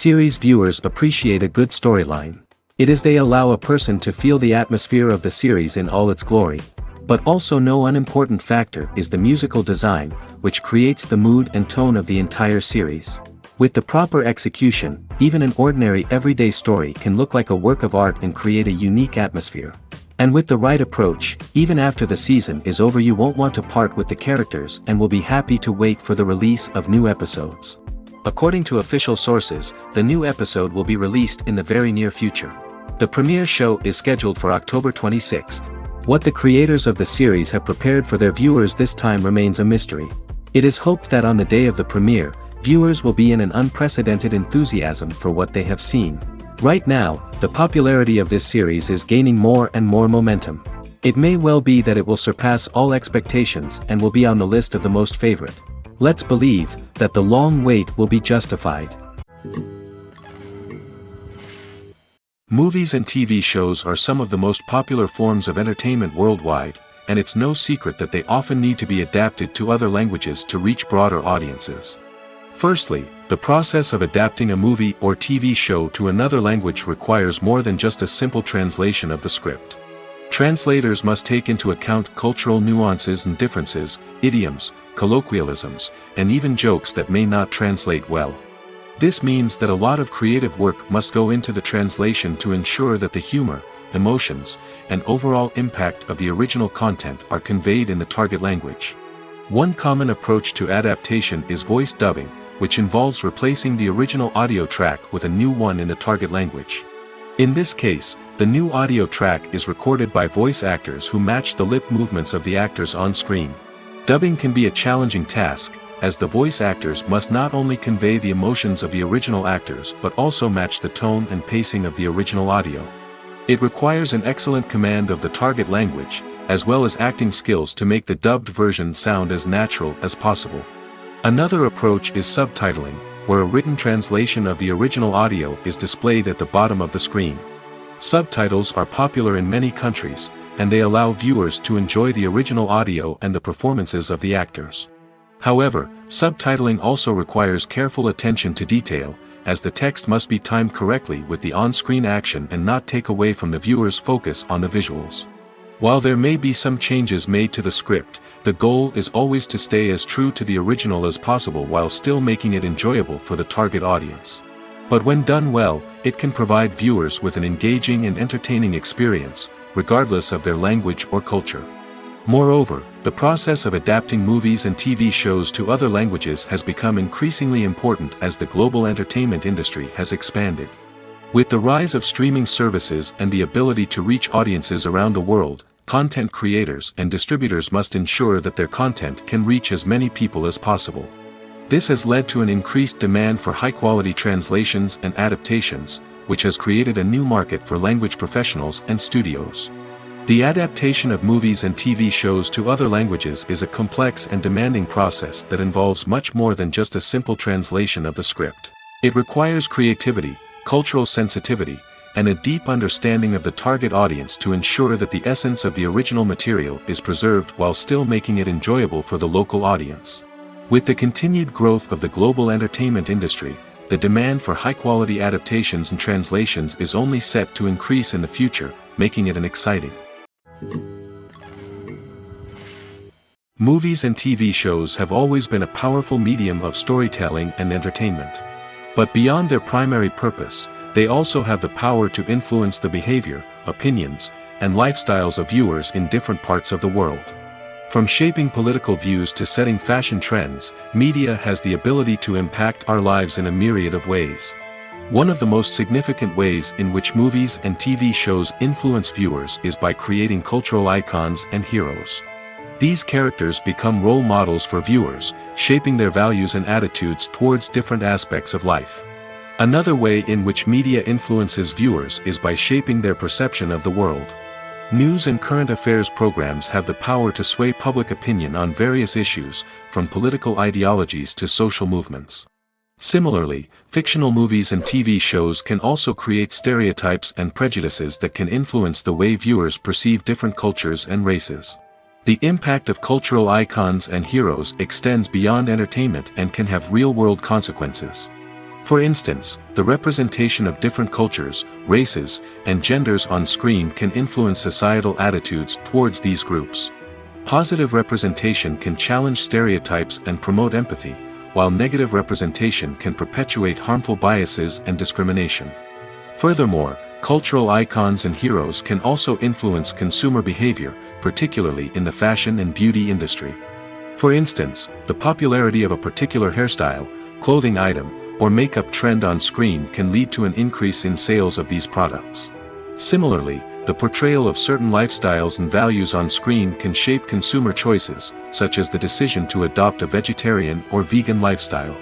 Series viewers appreciate a good storyline. It is they allow a person to feel the atmosphere of the series in all its glory. But also no unimportant factor is the musical design, which creates the mood and tone of the entire series. With the proper execution, even an ordinary everyday story can look like a work of art and create a unique atmosphere. And with the right approach, even after the season is over you won't want to part with the characters and will be happy to wait for the release of new episodes. According to official sources, the new episode will be released in the very near future. The premiere show is scheduled for October 26th. What the creators of the series have prepared for their viewers this time remains a mystery. It is hoped that on the day of the premiere, viewers will be in an unprecedented enthusiasm for what they have seen. Right now, the popularity of this series is gaining more and more momentum. It may well be that it will surpass all expectations and will be on the list of the most favorite. Let's believe that the long wait will be justified. Movies and TV shows are some of the most popular forms of entertainment worldwide, and it's no secret that they often need to be adapted to other languages to reach broader audiences. Firstly, the process of adapting a movie or TV show to another language requires more than just a simple translation of the script. Translators must take into account cultural nuances and differences, idioms, colloquialisms, and even jokes that may not translate well. This means that a lot of creative work must go into the translation to ensure that the humor, emotions, and overall impact of the original content are conveyed in the target language. One common approach to adaptation is voice dubbing, which involves replacing the original audio track with a new one in the target language. In this case, the new audio track is recorded by voice actors who match the lip movements of the actors on screen. Dubbing can be a challenging task, as the voice actors must not only convey the emotions of the original actors but also match the tone and pacing of the original audio. It requires an excellent command of the target language, as well as acting skills to make the dubbed version sound as natural as possible. Another approach is subtitling, where a written translation of the original audio is displayed at the bottom of the screen. Subtitles are popular in many countries, and they allow viewers to enjoy the original audio and the performances of the actors. However, subtitling also requires careful attention to detail, as the text must be timed correctly with the on-screen action and not take away from the viewer's focus on the visuals. While there may be some changes made to the script, the goal is always to stay as true to the original as possible while still making it enjoyable for the target audience. But when done well, it can provide viewers with an engaging and entertaining experience, regardless of their language or culture. Moreover, the process of adapting movies and TV shows to other languages has become increasingly important as the global entertainment industry has expanded. With the rise of streaming services and the ability to reach audiences around the world, content creators and distributors must ensure that their content can reach as many people as possible. This has led to an increased demand for high-quality translations and adaptations, which has created a new market for language professionals and studios. The adaptation of movies and TV shows to other languages is a complex and demanding process that involves much more than just a simple translation of the script. It requires creativity, cultural sensitivity, and a deep understanding of the target audience to ensure that the essence of the original material is preserved while still making it enjoyable for the local audience. With the continued growth of the global entertainment industry, the demand for high-quality adaptations and translations is only set to increase in the future, making it an exciting. Movies and TV shows have always been a powerful medium of storytelling and entertainment. But beyond their primary purpose, they also have the power to influence the behavior, opinions, and lifestyles of viewers in different parts of the world. From shaping political views to setting fashion trends, media has the ability to impact our lives in a myriad of ways. One of the most significant ways in which movies and TV shows influence viewers is by creating cultural icons and heroes. These characters become role models for viewers, shaping their values and attitudes towards different aspects of life. Another way in which media influences viewers is by shaping their perception of the world. News and current affairs programs have the power to sway public opinion on various issues, from political ideologies to social movements. Similarly, fictional movies and TV shows can also create stereotypes and prejudices that can influence the way viewers perceive different cultures and races. The impact of cultural icons and heroes extends beyond entertainment and can have real-world consequences. For instance, the representation of different cultures, races, and genders on screen can influence societal attitudes towards these groups. Positive representation can challenge stereotypes and promote empathy, while negative representation can perpetuate harmful biases and discrimination. Furthermore, cultural icons and heroes can also influence consumer behavior, particularly in the fashion and beauty industry. For instance, the popularity of a particular hairstyle, clothing item, or makeup trend on screen can lead to an increase in sales of these products. Similarly, the portrayal of certain lifestyles and values on screen can shape consumer choices, such as the decision to adopt a vegetarian or vegan lifestyle.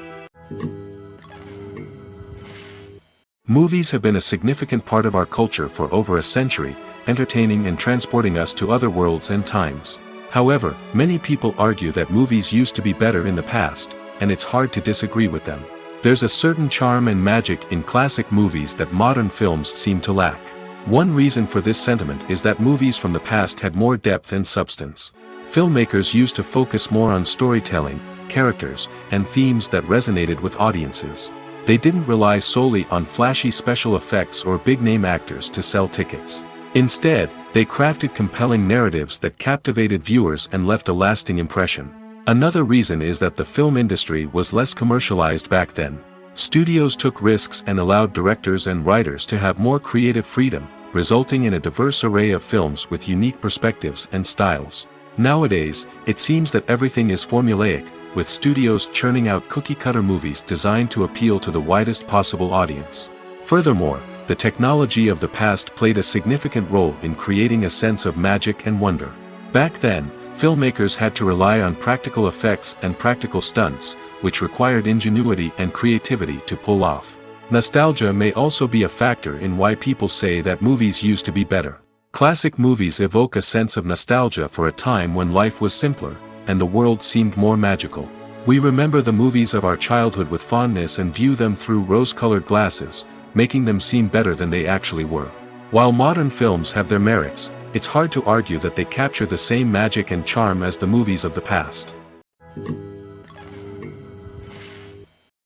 Movies have been a significant part of our culture for over a century, entertaining and transporting us to other worlds and times. However, many people argue that movies used to be better in the past, and it's hard to disagree with them. There's a certain charm and magic in classic movies that modern films seem to lack. One reason for this sentiment is that movies from the past had more depth and substance. Filmmakers used to focus more on storytelling, characters, and themes that resonated with audiences. They didn't rely solely on flashy special effects or big-name actors to sell tickets. Instead, they crafted compelling narratives that captivated viewers and left a lasting impression. Another reason is that the film industry was less commercialized back then. Studios took risks and allowed directors and writers to have more creative freedom, resulting in a diverse array of films with unique perspectives and styles. Nowadays, it seems that everything is formulaic, with studios churning out cookie-cutter movies designed to appeal to the widest possible audience. Furthermore, the technology of the past played a significant role in creating a sense of magic and wonder. Back then, filmmakers had to rely on practical effects and practical stunts, which required ingenuity and creativity to pull off. Nostalgia may also be a factor in why people say that movies used to be better. Classic movies evoke a sense of nostalgia for a time when life was simpler, and the world seemed more magical. We remember the movies of our childhood with fondness and view them through rose-colored glasses, making them seem better than they actually were. While modern films have their merits, it's hard to argue that they capture the same magic and charm as the movies of the past.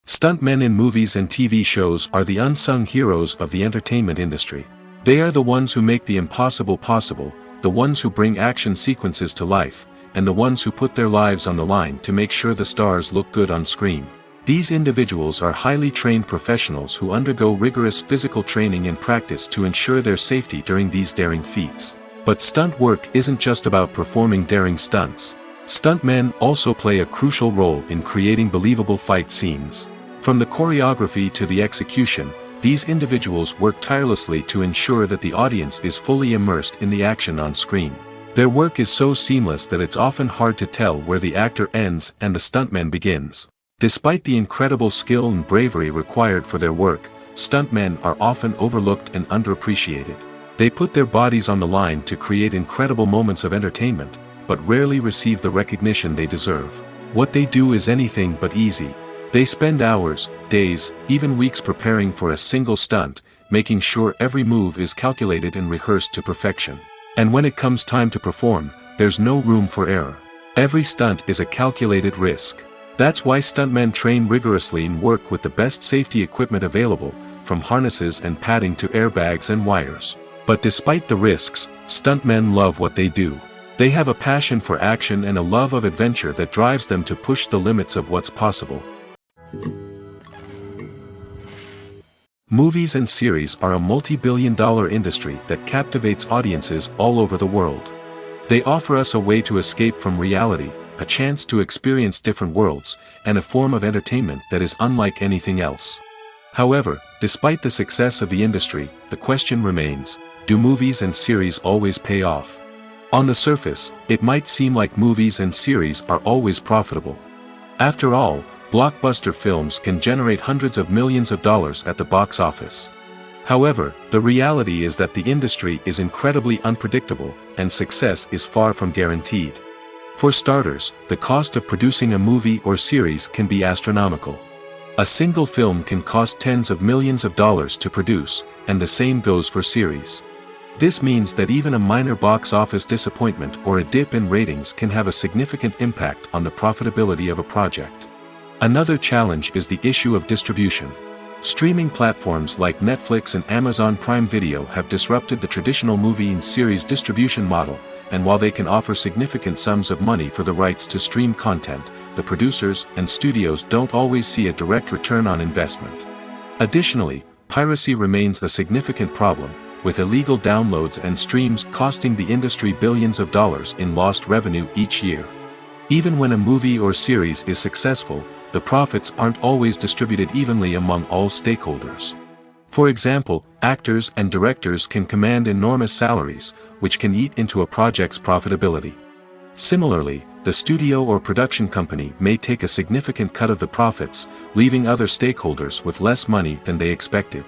Stuntmen in movies and TV shows are the unsung heroes of the entertainment industry. They are the ones who make the impossible possible, the ones who bring action sequences to life, and the ones who put their lives on the line to make sure the stars look good on screen. These individuals are highly trained professionals who undergo rigorous physical training and practice to ensure their safety during these daring feats. But stunt work isn't just about performing daring stunts. Stuntmen also play a crucial role in creating believable fight scenes. From the choreography to the execution, these individuals work tirelessly to ensure that the audience is fully immersed in the action on screen. Their work is so seamless that it's often hard to tell where the actor ends and the stuntman begins. Despite the incredible skill and bravery required for their work, stuntmen are often overlooked and underappreciated. They put their bodies on the line to create incredible moments of entertainment, but rarely receive the recognition they deserve. What they do is anything but easy. They spend hours, days, even weeks preparing for a single stunt, making sure every move is calculated and rehearsed to perfection. And when it comes time to perform, there's no room for error. Every stunt is a calculated risk. That's why stuntmen train rigorously and work with the best safety equipment available, from harnesses and padding to airbags and wires. But despite the risks, stuntmen love what they do. They have a passion for action and a love of adventure that drives them to push the limits of what's possible. Movies and series are a multi-billion-dollar industry that captivates audiences all over the world. They offer us a way to escape from reality, a chance to experience different worlds, and a form of entertainment that is unlike anything else. However, despite the success of the industry, the question remains, do movies and series always pay off? On the surface, it might seem like movies and series are always profitable. After all, blockbuster films can generate hundreds of millions of dollars at the box office. However, the reality is that the industry is incredibly unpredictable, and success is far from guaranteed. For starters, the cost of producing a movie or series can be astronomical. A single film can cost tens of millions of dollars to produce, and the same goes for series. This means that even a minor box office disappointment or a dip in ratings can have a significant impact on the profitability of a project. Another challenge is the issue of distribution. Streaming platforms like Netflix and Amazon Prime Video have disrupted the traditional movie and series distribution model, and while they can offer significant sums of money for the rights to stream content, the producers and studios don't always see a direct return on investment. Additionally, piracy remains a significant problem, with illegal downloads and streams costing the industry billions of dollars in lost revenue each year. Even when a movie or series is successful, the profits aren't always distributed evenly among all stakeholders. For example, actors and directors can command enormous salaries, which can eat into a project's profitability. Similarly, the studio or production company may take a significant cut of the profits, leaving other stakeholders with less money than they expected.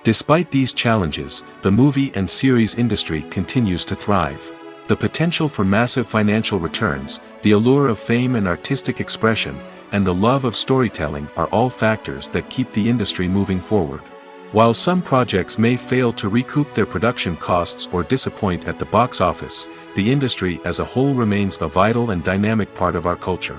Despite these challenges, the movie and series industry continues to thrive. The potential for massive financial returns, the allure of fame and artistic expression, and the love of storytelling are all factors that keep the industry moving forward. While some projects may fail to recoup their production costs or disappoint at the box office, the industry as a whole remains a vital and dynamic part of our culture.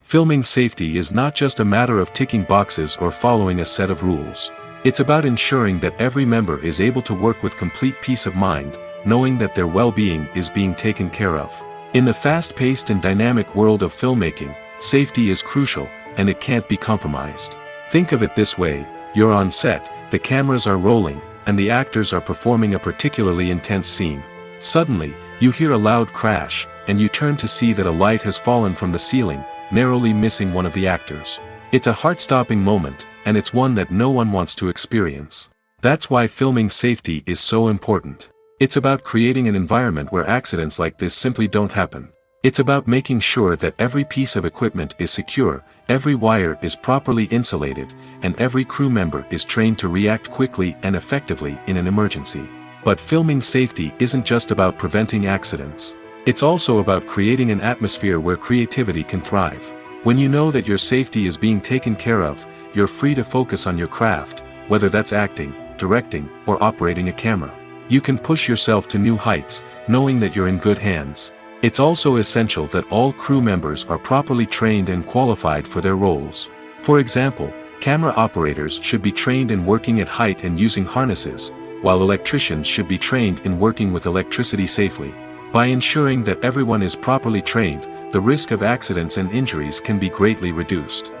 Filming safety is not just a matter of ticking boxes or following a set of rules. It's about ensuring that every member is able to work with complete peace of mind, knowing that their well-being is being taken care of. In the fast-paced and dynamic world of filmmaking, safety is crucial, and it can't be compromised. Think of it this way: you're on set, the cameras are rolling, and the actors are performing a particularly intense scene. Suddenly, you hear a loud crash, and you turn to see that a light has fallen from the ceiling, narrowly missing one of the actors. It's a heart-stopping moment, and it's one that no one wants to experience. That's why filming safety is so important. It's about creating an environment where accidents like this simply don't happen. It's about making sure that every piece of equipment is secure, every wire is properly insulated, and every crew member is trained to react quickly and effectively in an emergency. But filming safety isn't just about preventing accidents. It's also about creating an atmosphere where creativity can thrive. When you know that your safety is being taken care of, you're free to focus on your craft, whether that's acting, directing, or operating a camera. You can push yourself to new heights, knowing that you're in good hands. It's also essential that all crew members are properly trained and qualified for their roles. For example, camera operators should be trained in working at height and using harnesses, while electricians should be trained in working with electricity safely. By ensuring that everyone is properly trained, the risk of accidents and injuries can be greatly reduced.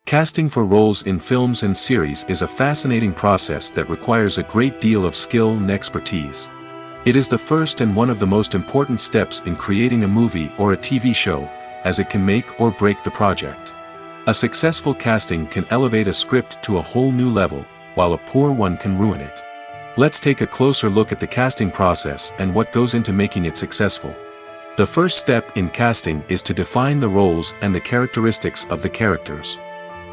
Casting for roles in films and series is a fascinating process that requires a great deal of skill and expertise. It is the first and one of the most important steps in creating a movie or a TV show, as it can make or break the project. A successful casting can elevate a script to a whole new level, while a poor one can ruin it. Let's take a closer look at the casting process and what goes into making it successful. The first step in casting is to define the roles and the characteristics of the characters.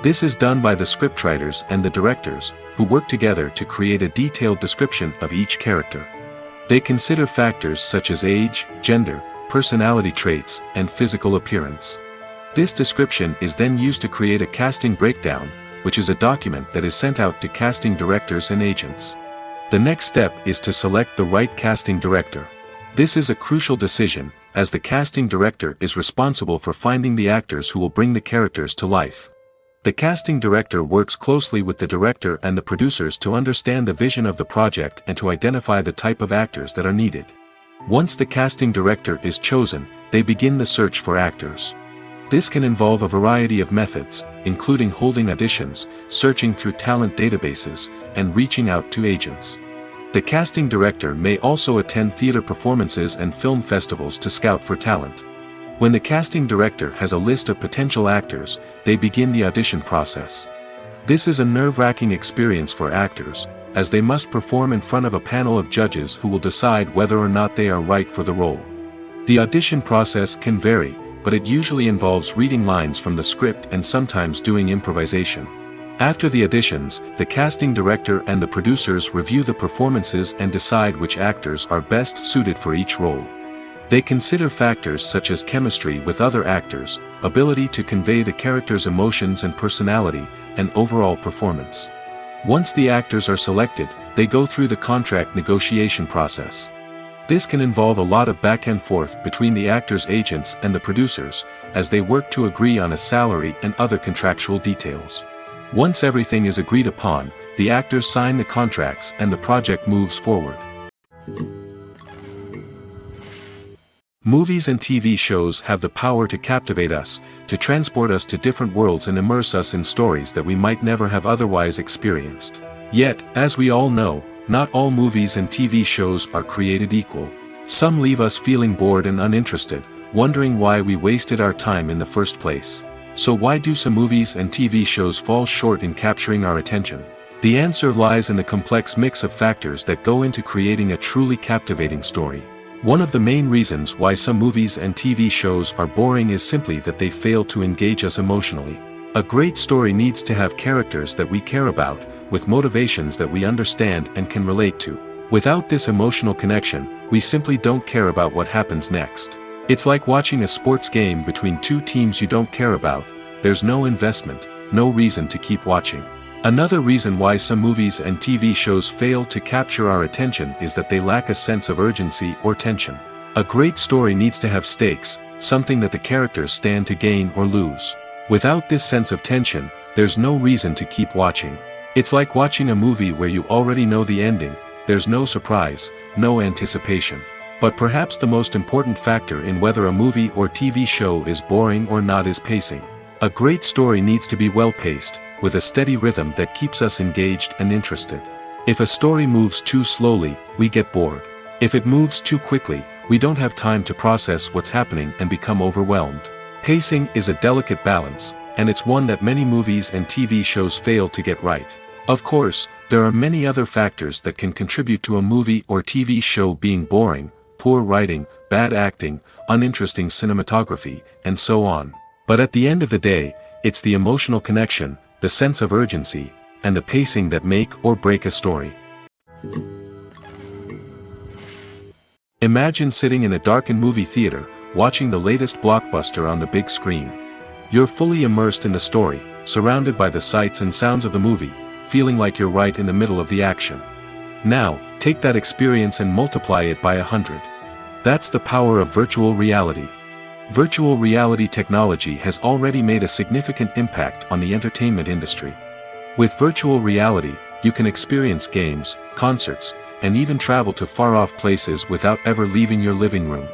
This is done by the scriptwriters and the directors, who work together to create a detailed description of each character. They consider factors such as age, gender, personality traits, and physical appearance. This description is then used to create a casting breakdown, which is a document that is sent out to casting directors and agents. The next step is to select the right casting director. This is a crucial decision, as the casting director is responsible for finding the actors who will bring the characters to life. The casting director works closely with the director and the producers to understand the vision of the project and to identify the type of actors that are needed. Once the casting director is chosen, they begin the search for actors. This can involve a variety of methods, including holding auditions, searching through talent databases, and reaching out to agents. The casting director may also attend theater performances and film festivals to scout for talent. When the casting director has a list of potential actors, they begin the audition process. This is a nerve-wracking experience for actors, as they must perform in front of a panel of judges who will decide whether or not they are right for the role. The audition process can vary, but it usually involves reading lines from the script and sometimes doing improvisation. After the auditions, the casting director and the producers review the performances and decide which actors are best suited for each role. They consider factors such as chemistry with other actors, ability to convey the character's emotions and personality, and overall performance. Once the actors are selected, they go through the contract negotiation process. This can involve a lot of back and forth between the actors' agents and the producers, as they work to agree on a salary and other contractual details. Once everything is agreed upon, the actors sign the contracts and the project moves forward. Movies and TV shows have the power to captivate us, to transport us to different worlds and immerse us in stories that we might never have otherwise experienced. Yet, as we all know, not all movies and TV shows are created equal. Some leave us feeling bored and uninterested, wondering why we wasted our time in the first place. So why do some movies and TV shows fall short in capturing our attention? The answer lies in the complex mix of factors that go into creating a truly captivating story. One of the main reasons why some movies and TV shows are boring is simply that they fail to engage us emotionally. A great story needs to have characters that we care about, with motivations that we understand and can relate to. Without this emotional connection, we simply don't care about what happens next. It's like watching a sports game between two teams you don't care about. There's no investment, no reason to keep watching. Another reason why some movies and TV shows fail to capture our attention is that they lack a sense of urgency or tension. A great story needs to have stakes, something that the characters stand to gain or lose. Without this sense of tension, there's no reason to keep watching. It's like watching a movie where you already know the ending. There's no surprise, no anticipation. But perhaps the most important factor in whether a movie or TV show is boring or not is pacing. A great story needs to be well-paced, with a steady rhythm that keeps us engaged and interested. If a story moves too slowly, we get bored. If it moves too quickly, we don't have time to process what's happening and become overwhelmed. Pacing is a delicate balance, and it's one that many movies and TV shows fail to get right. Of course, there are many other factors that can contribute to a movie or TV show being boring: poor writing, bad acting, uninteresting cinematography, and so on. But at the end of the day, it's the emotional connection, the sense of urgency, and the pacing that make or break a story. Imagine sitting in a darkened movie theater, watching the latest blockbuster on the big screen. You're fully immersed in the story, surrounded by the sights and sounds of the movie, feeling like you're right in the middle of the action. Now, take that experience and multiply it by 100. That's the power of virtual reality. Virtual reality technology has already made a significant impact on the entertainment industry. With virtual reality, you can experience games, concerts, and even travel to far-off places without ever leaving your living room.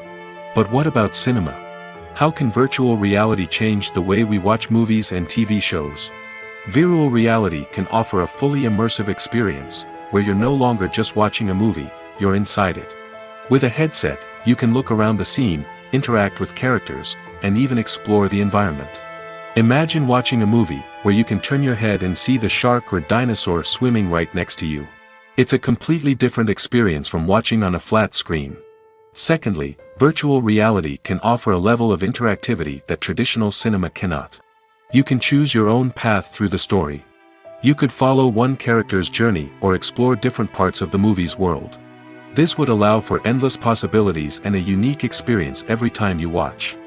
But what about cinema? How can virtual reality change the way we watch movies and TV shows? Virtual reality can offer a fully immersive experience, where you're no longer just watching a movie, you're inside it. With a headset, you can look around the scene, interact with characters, and even explore the environment. Imagine watching a movie where you can turn your head and see the shark or dinosaur swimming right next to you. It's a completely different experience from watching on a flat screen. Secondly, virtual reality can offer a level of interactivity that traditional cinema cannot. You can choose your own path through the story. You could follow one character's journey or explore different parts of the movie's world. This would allow for endless possibilities and a unique experience every time you watch.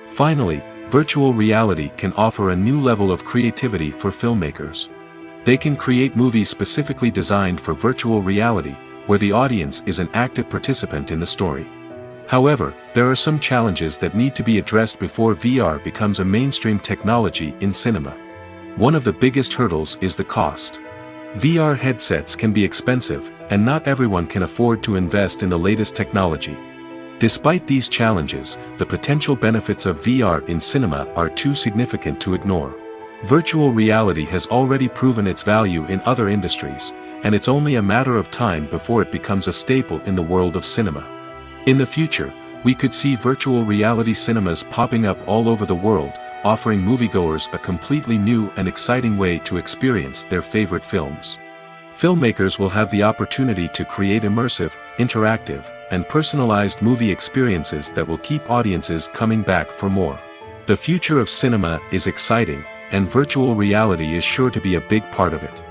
Finally, virtual reality can offer a new level of creativity for filmmakers. They can create movies specifically designed for virtual reality, where the audience is an active participant in the story. However, there are some challenges that need to be addressed before VR becomes a mainstream technology in cinema. One of the biggest hurdles is the cost. VR headsets can be expensive, and not everyone can afford to invest in the latest technology. Despite these challenges, the potential benefits of VR in cinema are too significant to ignore. Virtual reality has already proven its value in other industries, and it's only a matter of time before it becomes a staple in the world of cinema. In the future, we could see virtual reality cinemas popping up all over the world, offering moviegoers a completely new and exciting way to experience their favorite films. Filmmakers will have the opportunity to create immersive, interactive, and personalized movie experiences that will keep audiences coming back for more. The future of cinema is exciting, and virtual reality is sure to be a big part of it.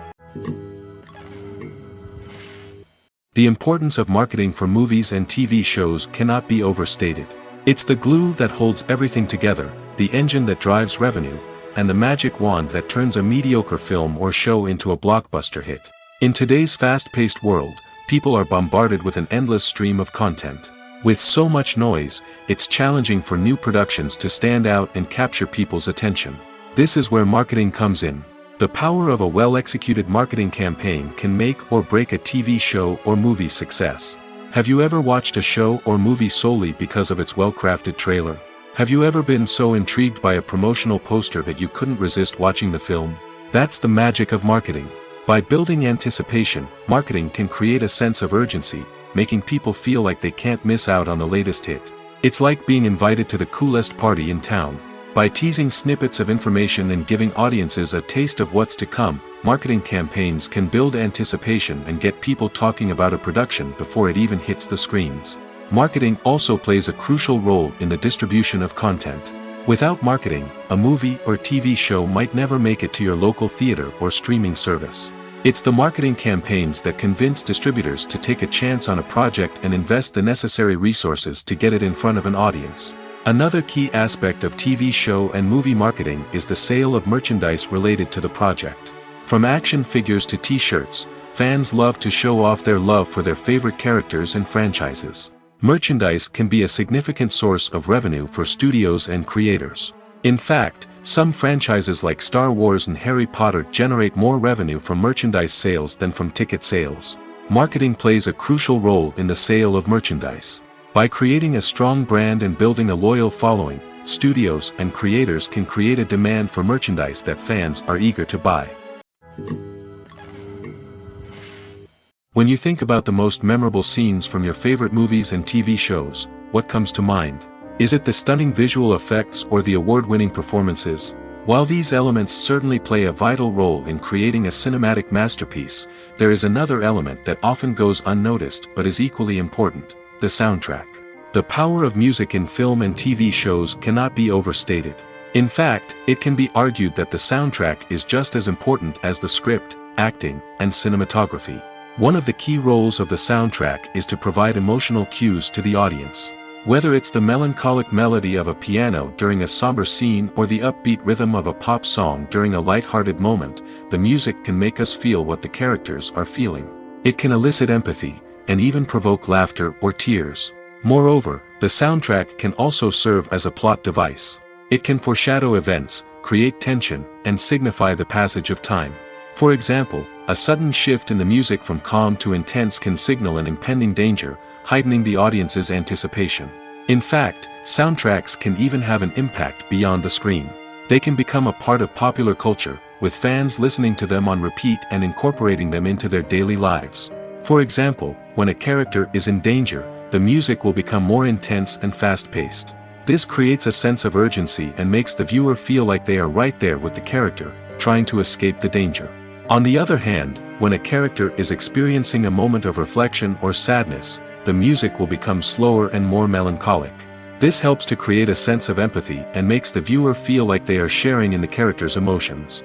The importance of marketing for movies and TV shows cannot be overstated. It's the glue that holds everything together, the engine that drives revenue, and the magic wand that turns a mediocre film or show into a blockbuster hit. In today's fast-paced world, people are bombarded with an endless stream of content. With so much noise, it's challenging for new productions to stand out and capture people's attention. This is where marketing comes in. The power of a well-executed marketing campaign can make or break a TV show or movie's success. Have you ever watched a show or movie solely because of its well-crafted trailer? Have you ever been so intrigued by a promotional poster that you couldn't resist watching the film? That's the magic of marketing. By building anticipation, marketing can create a sense of urgency, making people feel like they can't miss out on the latest hit. It's like being invited to the coolest party in town. By teasing snippets of information and giving audiences a taste of what's to come, marketing campaigns can build anticipation and get people talking about a production before it even hits the screens. Marketing also plays a crucial role in the distribution of content. Without marketing, a movie or TV show might never make it to your local theater or streaming service. It's the marketing campaigns that convince distributors to take a chance on a project and invest the necessary resources to get it in front of an audience. Another key aspect of TV show and movie marketing is the sale of merchandise related to the project. From action figures to t-shirts, fans love to show off their love for their favorite characters and franchises. Merchandise can be a significant source of revenue for studios and creators. In fact, some franchises like Star Wars and Harry Potter generate more revenue from merchandise sales than from ticket sales. Marketing plays a crucial role in the sale of merchandise. By creating a strong brand and building a loyal following, studios and creators can create a demand for merchandise that fans are eager to buy. When you think about the most memorable scenes from your favorite movies and TV shows, what comes to mind? Is it the stunning visual effects or the award-winning performances? While these elements certainly play a vital role in creating a cinematic masterpiece, there is another element that often goes unnoticed but is equally important: the soundtrack. The power of music in film and TV shows cannot be overstated. In fact, it can be argued that the soundtrack is just as important as the script, acting, and cinematography. One of the key roles of the soundtrack is to provide emotional cues to the audience. Whether it's the melancholic melody of a piano during a somber scene or the upbeat rhythm of a pop song during a light-hearted moment, the music can make us feel what the characters are feeling. It can elicit empathy, and even provoke laughter or tears. Moreover, the soundtrack can also serve as a plot device. It can foreshadow events, create tension, and signify the passage of time. For example, a sudden shift in the music from calm to intense can signal an impending danger, heightening the audience's anticipation. In fact, soundtracks can even have an impact beyond the screen. They can become a part of popular culture, with fans listening to them on repeat and incorporating them into their daily lives. For example, when a character is in danger, the music will become more intense and fast-paced. This creates a sense of urgency and makes the viewer feel like they are right there with the character, trying to escape the danger. On the other hand, when a character is experiencing a moment of reflection or sadness, the music will become slower and more melancholic. This helps to create a sense of empathy and makes the viewer feel like they are sharing in the character's emotions.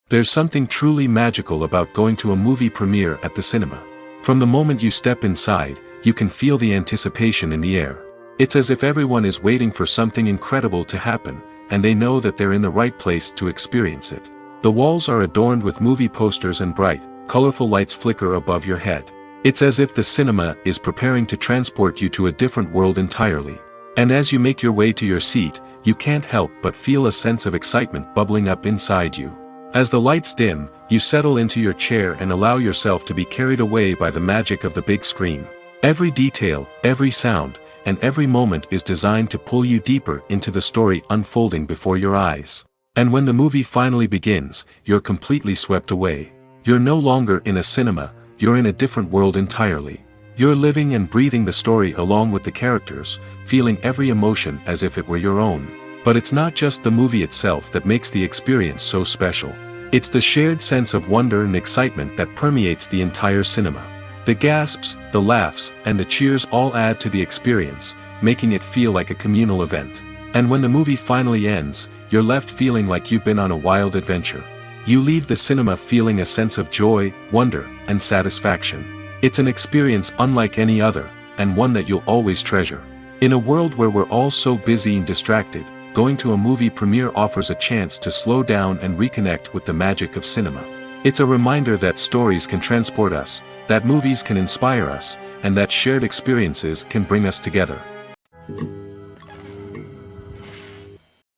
There's something truly magical about going to a movie premiere at the cinema. From the moment you step inside, you can feel the anticipation in the air. It's as if everyone is waiting for something incredible to happen, and they know that they're in the right place to experience it. The walls are adorned with movie posters and bright, colorful lights flicker above your head. It's as if the cinema is preparing to transport you to a different world entirely. And as you make your way to your seat, you can't help but feel a sense of excitement bubbling up inside you. As the lights dim, you settle into your chair and allow yourself to be carried away by the magic of the big screen. Every detail, every sound, and every moment is designed to pull you deeper into the story unfolding before your eyes. And when the movie finally begins, you're completely swept away. You're no longer in a cinema, you're in a different world entirely. You're living and breathing the story along with the characters, feeling every emotion as if it were your own. But it's not just the movie itself that makes the experience so special. It's the shared sense of wonder and excitement that permeates the entire cinema. The gasps, the laughs, and the cheers all add to the experience, making it feel like a communal event. And when the movie finally ends, you're left feeling like you've been on a wild adventure. You leave the cinema feeling a sense of joy, wonder, and satisfaction. It's an experience unlike any other, and one that you'll always treasure. In a world where we're all so busy and distracted, going to a movie premiere offers a chance to slow down and reconnect with the magic of cinema. It's a reminder that stories can transport us, that movies can inspire us, and that shared experiences can bring us together.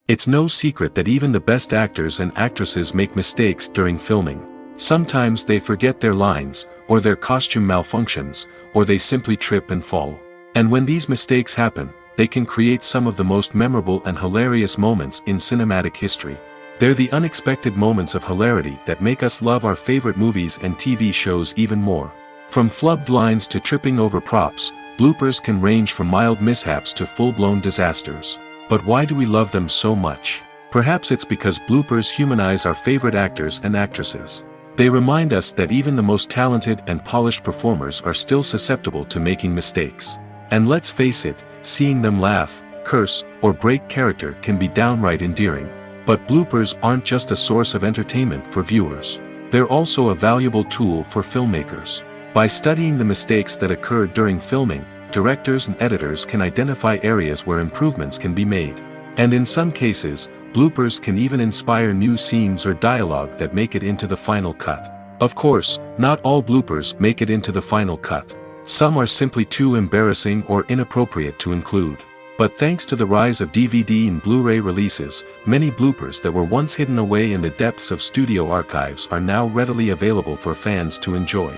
It's no secret that even the best actors and actresses make mistakes during filming. Sometimes they forget their lines, or their costume malfunctions, or they simply trip and fall. And when these mistakes happen, they can create some of the most memorable and hilarious moments in cinematic history. They're the unexpected moments of hilarity that make us love our favorite movies and TV shows even more. From flubbed lines to tripping over props, bloopers can range from mild mishaps to full-blown disasters. But why do we love them so much? Perhaps it's because bloopers humanize our favorite actors and actresses. They remind us that even the most talented and polished performers are still susceptible to making mistakes. And let's face it, seeing them laugh, curse, or break character can be downright endearing. But bloopers aren't just a source of entertainment for viewers. They're also a valuable tool for filmmakers. By studying the mistakes that occurred during filming, directors and editors can identify areas where improvements can be made. And in some cases, bloopers can even inspire new scenes or dialogue that make it into the final cut. Of course, not all bloopers make it into the final cut. Some are simply too embarrassing or inappropriate to include. But thanks to the rise of DVD and Blu-ray releases, many bloopers that were once hidden away in the depths of studio archives are now readily available for fans to enjoy.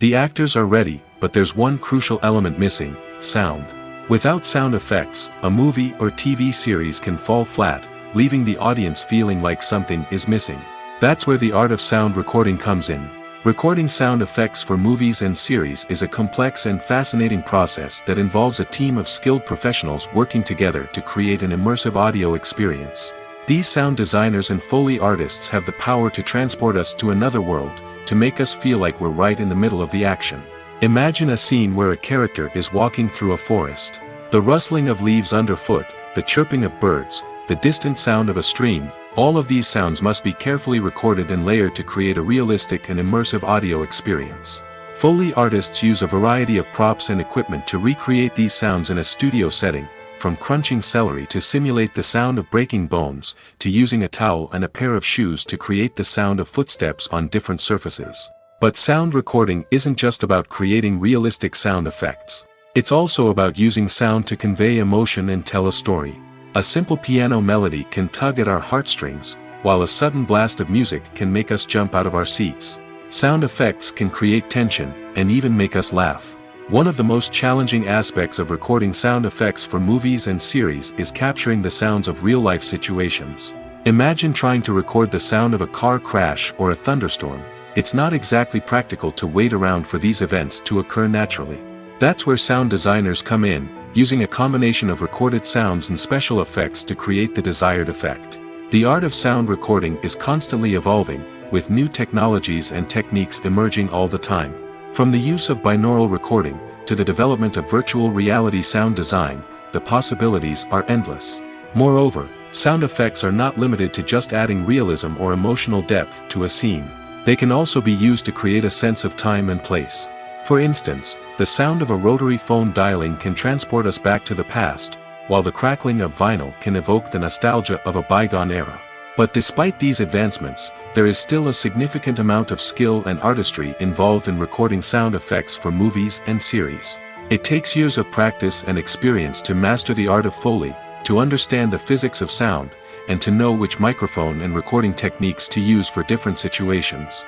The actors are ready, but there's one crucial element missing: sound. Without sound effects, a movie or TV series can fall flat, leaving the audience feeling like something is missing. That's where the art of sound recording comes in. Recording sound effects for movies and series is a complex and fascinating process that involves a team of skilled professionals working together to create an immersive audio experience. These sound designers and Foley artists have the power to transport us to another world, to make us feel like we're right in the middle of the action. Imagine a scene where a character is walking through a forest. The rustling of leaves underfoot, the chirping of birds, the distant sound of a stream, all of these sounds must be carefully recorded and layered to create a realistic and immersive audio experience. Foley artists use a variety of props and equipment to recreate these sounds in a studio setting, from crunching celery to simulate the sound of breaking bones, to using a towel and a pair of shoes to create the sound of footsteps on different surfaces. But sound recording isn't just about creating realistic sound effects. It's also about using sound to convey emotion and tell a story. A simple piano melody can tug at our heartstrings, while a sudden blast of music can make us jump out of our seats. Sound effects can create tension, and even make us laugh. One of the most challenging aspects of recording sound effects for movies and series is capturing the sounds of real-life situations. Imagine trying to record the sound of a car crash or a thunderstorm. It's not exactly practical to wait around for these events to occur naturally. That's where sound designers come in, using a combination of recorded sounds and special effects to create the desired effect. The art of sound recording is constantly evolving, with new technologies and techniques emerging all the time. From the use of binaural recording, to the development of virtual reality sound design, the possibilities are endless. Moreover, sound effects are not limited to just adding realism or emotional depth to a scene. They can also be used to create a sense of time and place. For instance, the sound of a rotary phone dialing can transport us back to the past, while the crackling of vinyl can evoke the nostalgia of a bygone era. But despite these advancements, there is still a significant amount of skill and artistry involved in recording sound effects for movies and series. It takes years of practice and experience to master the art of Foley, to understand the physics of sound, and to know which microphone and recording techniques to use for different situations.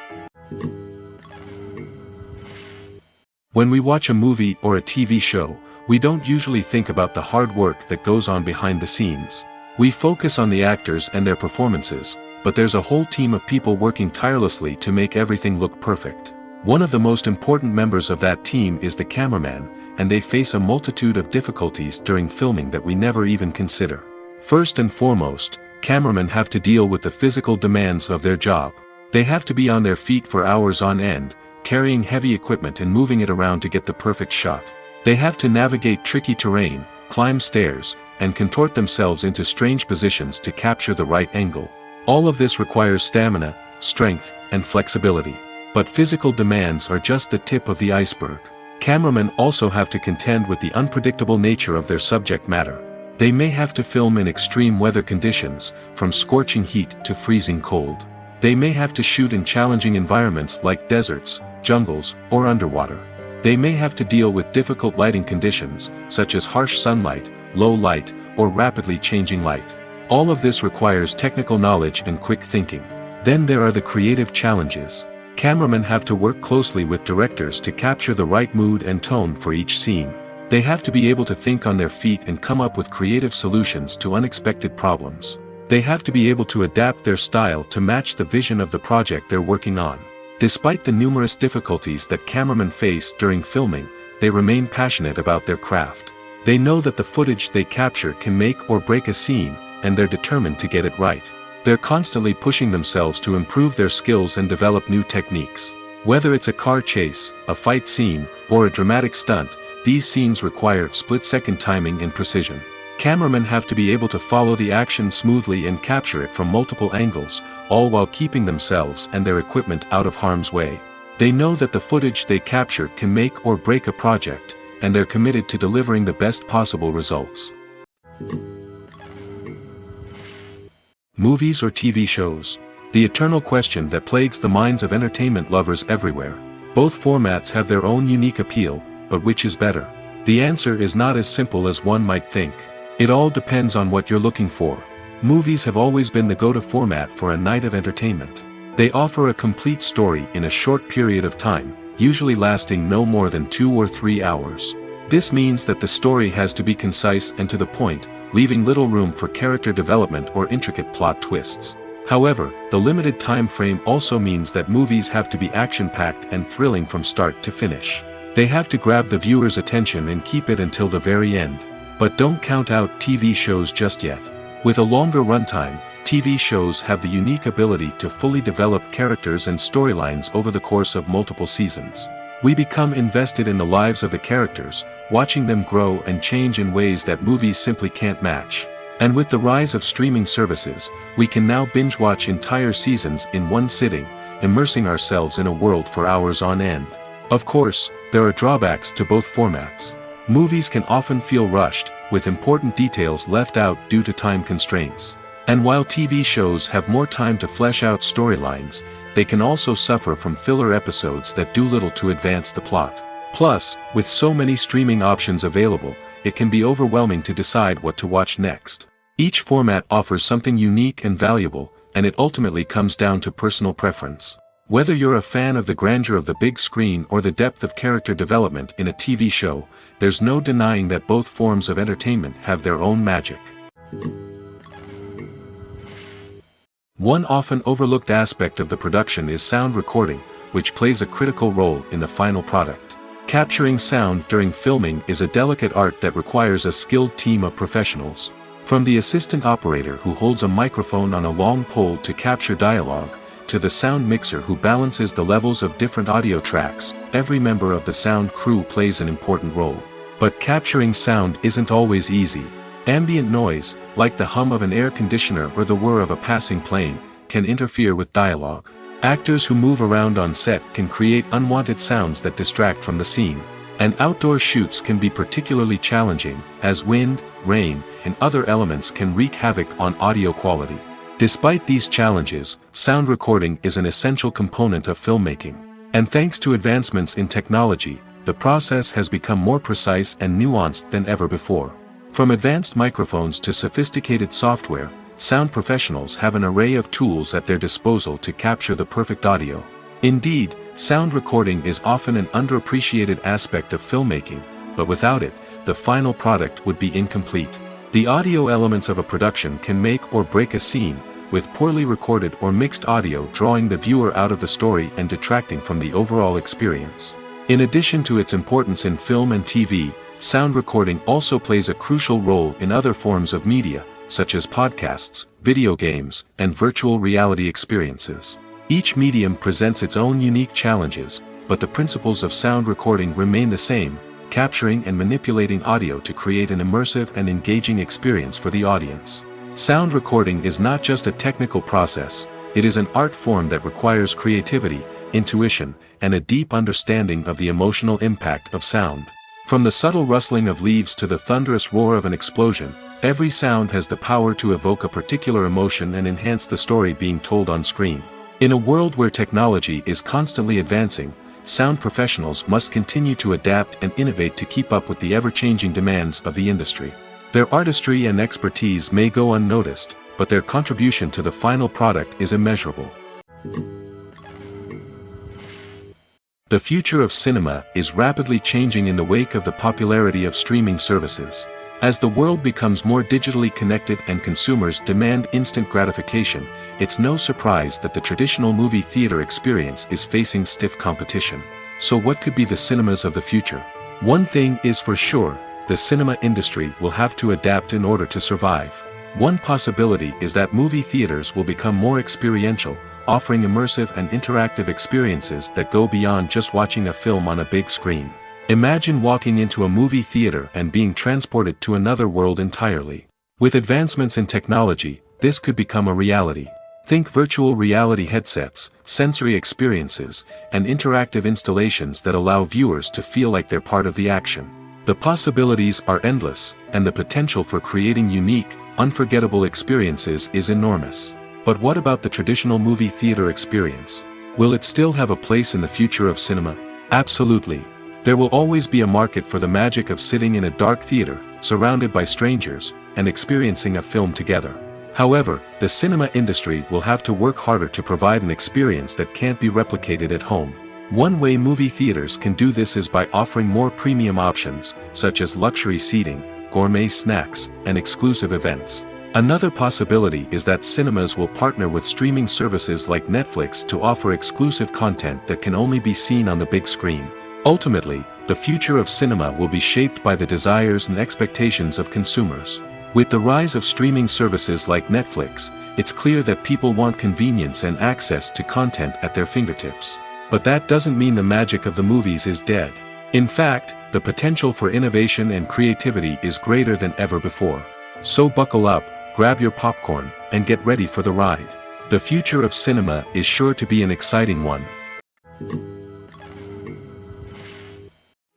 When we watch a movie or a TV show, we don't usually think about the hard work that goes on behind the scenes. We focus on the actors and their performances, but there's a whole team of people working tirelessly to make everything look perfect. One of the most important members of that team is the cameraman, and they face a multitude of difficulties during filming that we never even consider. First and foremost, cameramen have to deal with the physical demands of their job. They have to be on their feet for hours on end, carrying heavy equipment and moving it around to get the perfect shot. They have to navigate tricky terrain, climb stairs, and contort themselves into strange positions to capture the right angle. All of this requires stamina, strength, and flexibility. But physical demands are just the tip of the iceberg. Cameramen also have to contend with the unpredictable nature of their subject matter. They may have to film in extreme weather conditions, from scorching heat to freezing cold. They may have to shoot in challenging environments like deserts, jungles, or underwater. They may have to deal with difficult lighting conditions, such as harsh sunlight, low light, or rapidly changing light. All of this requires technical knowledge and quick thinking. Then there are the creative challenges. Cameramen have to work closely with directors to capture the right mood and tone for each scene. They have to be able to think on their feet and come up with creative solutions to unexpected problems. They have to be able to adapt their style to match the vision of the project they're working on. Despite the numerous difficulties that cameramen face during filming, they remain passionate about their craft. They know that the footage they capture can make or break a scene, and they're determined to get it right. They're constantly pushing themselves to improve their skills and develop new techniques. Whether it's a car chase, a fight scene, or a dramatic stunt, these scenes require split-second timing and precision. Cameramen have to be able to follow the action smoothly and capture it from multiple angles, all while keeping themselves and their equipment out of harm's way. They know that the footage they capture can make or break a project, and they're committed to delivering the best possible results. Movies or TV shows? The eternal question that plagues the minds of entertainment lovers everywhere. Both formats have their own unique appeal, but which is better? The answer is not as simple as one might think. It all depends on what you're looking for. Movies have always been the go-to format for a night of entertainment. They offer a complete story in a short period of time, usually lasting no more than 2 or 3 hours. This means that the story has to be concise and to the point, leaving little room for character development or intricate plot twists. However, the limited time frame also means that movies have to be action-packed and thrilling from start to finish. They have to grab the viewer's attention and keep it until the very end. But don't count out TV shows just yet. With a longer runtime, TV shows have the unique ability to fully develop characters and storylines over the course of multiple seasons. We become invested in the lives of the characters, watching them grow and change in ways that movies simply can't match. And with the rise of streaming services, we can now binge-watch entire seasons in one sitting, immersing ourselves in a world for hours on end. Of course, there are drawbacks to both formats. Movies can often feel rushed, with important details left out due to time constraints. And while TV shows have more time to flesh out storylines, they can also suffer from filler episodes that do little to advance the plot. Plus, with so many streaming options available, it can be overwhelming to decide what to watch next. Each format offers something unique and valuable, and it ultimately comes down to personal preference. Whether you're a fan of the grandeur of the big screen or the depth of character development in a TV show, there's no denying that both forms of entertainment have their own magic. One often overlooked aspect of the production is sound recording, which plays a critical role in the final product. Capturing sound during filming is a delicate art that requires a skilled team of professionals. From the assistant operator who holds a microphone on a long pole to capture dialogue, to the sound mixer who balances the levels of different audio tracks, every member of the sound crew plays an important role. But capturing sound isn't always easy. Ambient noise, like the hum of an air conditioner or the whir of a passing plane, can interfere with dialogue. Actors who move around on set can create unwanted sounds that distract from the scene. And outdoor shoots can be particularly challenging, as wind, rain, and other elements can wreak havoc on audio quality. Despite these challenges, sound recording is an essential component of filmmaking. And thanks to advancements in technology, the process has become more precise and nuanced than ever before. From advanced microphones to sophisticated software, sound professionals have an array of tools at their disposal to capture the perfect audio. Indeed, sound recording is often an underappreciated aspect of filmmaking, but without it, the final product would be incomplete. The audio elements of a production can make or break a scene, with poorly recorded or mixed audio drawing the viewer out of the story and detracting from the overall experience. In addition to its importance in film and TV, sound recording also plays a crucial role in other forms of media, such as podcasts, video games, and virtual reality experiences. Each medium presents its own unique challenges, but the principles of sound recording remain the same: capturing and manipulating audio to create an immersive and engaging experience for the audience. Sound recording is not just a technical process, it is an art form that requires creativity, intuition, and a deep understanding of the emotional impact of sound. From the subtle rustling of leaves to the thunderous roar of an explosion, Every sound has the power to evoke a particular emotion and enhance the story being told on screen. In a world where technology is constantly advancing, sound professionals must continue to adapt and innovate to keep up with the ever-changing demands of the industry. Their artistry and expertise may go unnoticed, but their contribution to the final product is immeasurable. The future of cinema is rapidly changing in the wake of the popularity of streaming services. As the world becomes more digitally connected and consumers demand instant gratification, it's no surprise that the traditional movie theater experience is facing stiff competition. So what could be the cinemas of the future? One thing is for sure, the cinema industry will have to adapt in order to survive. One possibility is that movie theaters will become more experiential, offering immersive and interactive experiences that go beyond just watching a film on a big screen. Imagine walking into a movie theater and being transported to another world entirely. With advancements in technology, this could become a reality. Think virtual reality headsets, sensory experiences, and interactive installations that allow viewers to feel like they're part of the action. The possibilities are endless, and the potential for creating unique, unforgettable experiences is enormous. But what about the traditional movie theater experience? Will it still have a place in the future of cinema? Absolutely. There will always be a market for the magic of sitting in a dark theater, surrounded by strangers, and experiencing a film together. However, the cinema industry will have to work harder to provide an experience that can't be replicated at home. One way movie theaters can do this is by offering more premium options, such as luxury seating, gourmet snacks, and exclusive events. Another possibility is that cinemas will partner with streaming services like Netflix to offer exclusive content that can only be seen on the big screen. Ultimately, the future of cinema will be shaped by the desires and expectations of consumers. With the rise of streaming services like Netflix, it's clear that people want convenience and access to content at their fingertips. But that doesn't mean the magic of the movies is dead. In fact, the potential for innovation and creativity is greater than ever before. So buckle up, grab your popcorn, and get ready for the ride. The future of cinema is sure to be an exciting one.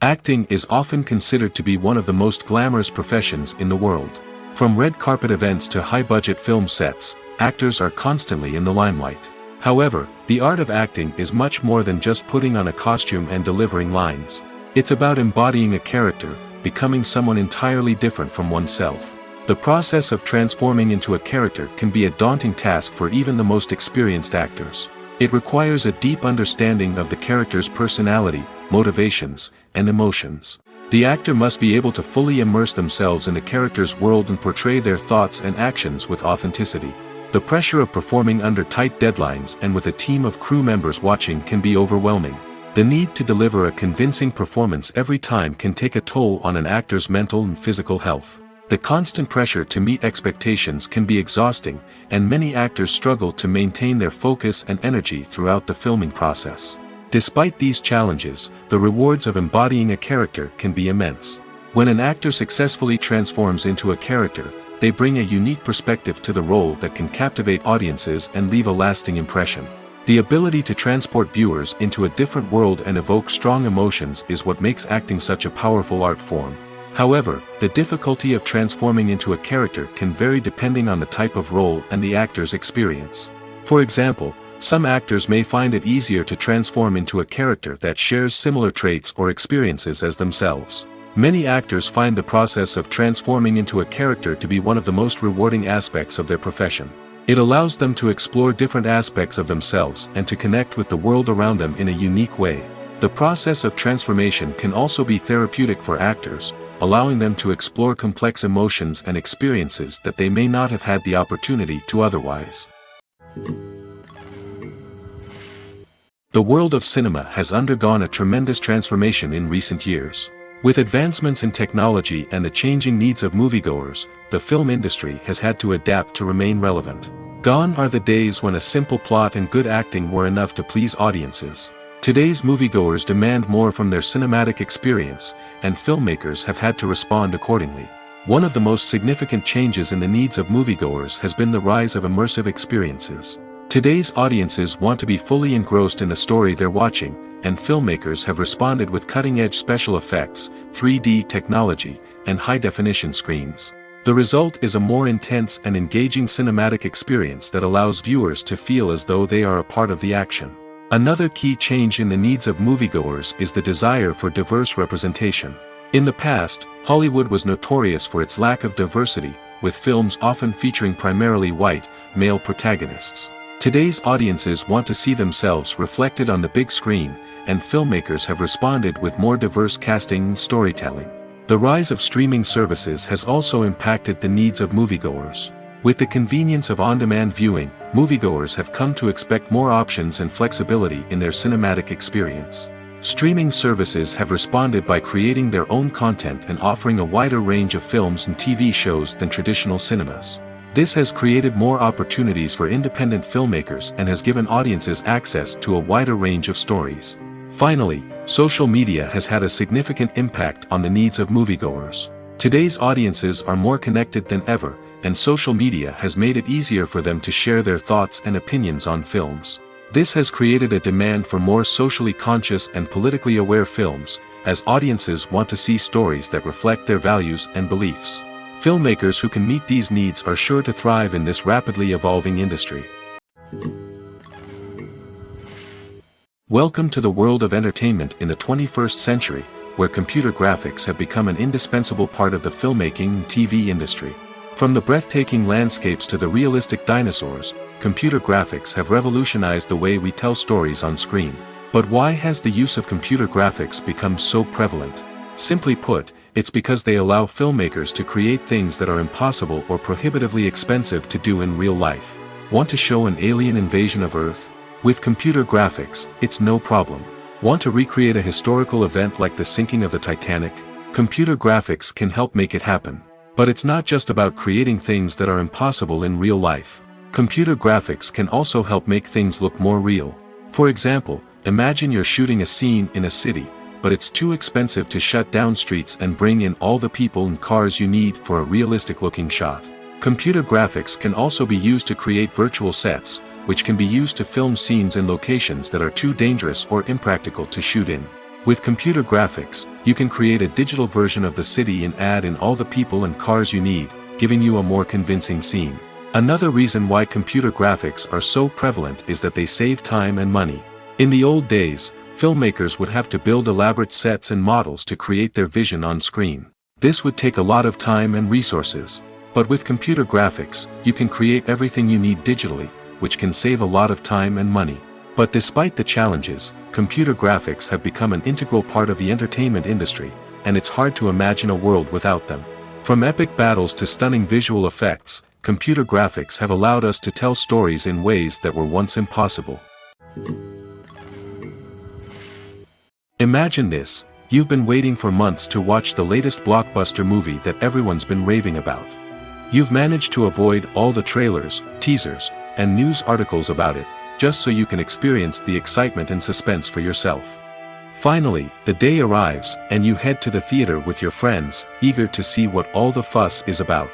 Acting is often considered to be one of the most glamorous professions in the world. From red carpet events to high-budget film sets, actors are constantly in the limelight. However, the art of acting is much more than just putting on a costume and delivering lines. It's about embodying a character, becoming someone entirely different from oneself. The process of transforming into a character can be a daunting task for even the most experienced actors. It requires a deep understanding of the character's personality, motivations, and emotions. The actor must be able to fully immerse themselves in the character's world and portray their thoughts and actions with authenticity. The pressure of performing under tight deadlines and with a team of crew members watching can be overwhelming. The need to deliver a convincing performance every time can take a toll on an actor's mental and physical health. The constant pressure to meet expectations can be exhausting, and many actors struggle to maintain their focus and energy throughout the filming process. Despite these challenges, the rewards of embodying a character can be immense. When an actor successfully transforms into a character, they bring a unique perspective to the role that can captivate audiences and leave a lasting impression. The ability to transport viewers into a different world and evoke strong emotions is what makes acting such a powerful art form. However, the difficulty of transforming into a character can vary depending on the type of role and the actor's experience. For example, some actors may find it easier to transform into a character that shares similar traits or experiences as themselves. Many actors find the process of transforming into a character to be one of the most rewarding aspects of their profession. It allows them to explore different aspects of themselves and to connect with the world around them in a unique way. The process of transformation can also be therapeutic for actors, allowing them to explore complex emotions and experiences that they may not have had the opportunity to otherwise. The world of cinema has undergone a tremendous transformation in recent years. With advancements in technology and the changing needs of moviegoers, the film industry has had to adapt to remain relevant. Gone are the days when a simple plot and good acting were enough to please audiences. Today's moviegoers demand more from their cinematic experience, and filmmakers have had to respond accordingly. One of the most significant changes in the needs of moviegoers has been the rise of immersive experiences. Today's audiences want to be fully engrossed in the story they're watching, and filmmakers have responded with cutting-edge special effects, 3D technology, and high-definition screens. The result is a more intense and engaging cinematic experience that allows viewers to feel as though they are a part of the action. Another key change in the needs of moviegoers is the desire for diverse representation. In the past, Hollywood was notorious for its lack of diversity, with films often featuring primarily white, male protagonists. Today's audiences want to see themselves reflected on the big screen, and filmmakers have responded with more diverse casting and storytelling. The rise of streaming services has also impacted the needs of moviegoers. With the convenience of on-demand viewing, moviegoers have come to expect more options and flexibility in their cinematic experience. Streaming services have responded by creating their own content and offering a wider range of films and TV shows than traditional cinemas. This has created more opportunities for independent filmmakers and has given audiences access to a wider range of stories. Finally, social media has had a significant impact on the needs of moviegoers. Today's audiences are more connected than ever, and social media has made it easier for them to share their thoughts and opinions on films. This has created a demand for more socially conscious and politically aware films, as audiences want to see stories that reflect their values and beliefs. Filmmakers who can meet these needs are sure to thrive in this rapidly evolving industry. Welcome to the world of entertainment in the 21st century, where computer graphics have become an indispensable part of the filmmaking and TV industry. From the breathtaking landscapes to the realistic dinosaurs, computer graphics have revolutionized the way we tell stories on screen. But why has the use of computer graphics become so prevalent? Simply put, it's because they allow filmmakers to create things that are impossible or prohibitively expensive to do in real life. Want to show an alien invasion of Earth? With computer graphics, it's no problem. Want to recreate a historical event like the sinking of the Titanic? Computer graphics can help make it happen. But it's not just about creating things that are impossible in real life. Computer graphics can also help make things look more real. For example, imagine you're shooting a scene in a city, but it's too expensive to shut down streets and bring in all the people and cars you need for a realistic-looking shot. Computer graphics can also be used to create virtual sets, which can be used to film scenes in locations that are too dangerous or impractical to shoot in. With computer graphics, you can create a digital version of the city and add in all the people and cars you need, giving you a more convincing scene. Another reason why computer graphics are so prevalent is that they save time and money. In the old days, filmmakers would have to build elaborate sets and models to create their vision on screen. This would take a lot of time and resources. But with computer graphics, you can create everything you need digitally, which can save a lot of time and money. But despite the challenges, computer graphics have become an integral part of the entertainment industry, and it's hard to imagine a world without them. From epic battles to stunning visual effects, computer graphics have allowed us to tell stories in ways that were once impossible. Imagine this: you've been waiting for months to watch the latest blockbuster movie that everyone's been raving about. You've managed to avoid all the trailers, teasers, and news articles about it, just so you can experience the excitement and suspense for yourself. Finally, the day arrives, and you head to the theater with your friends, eager to see what all the fuss is about.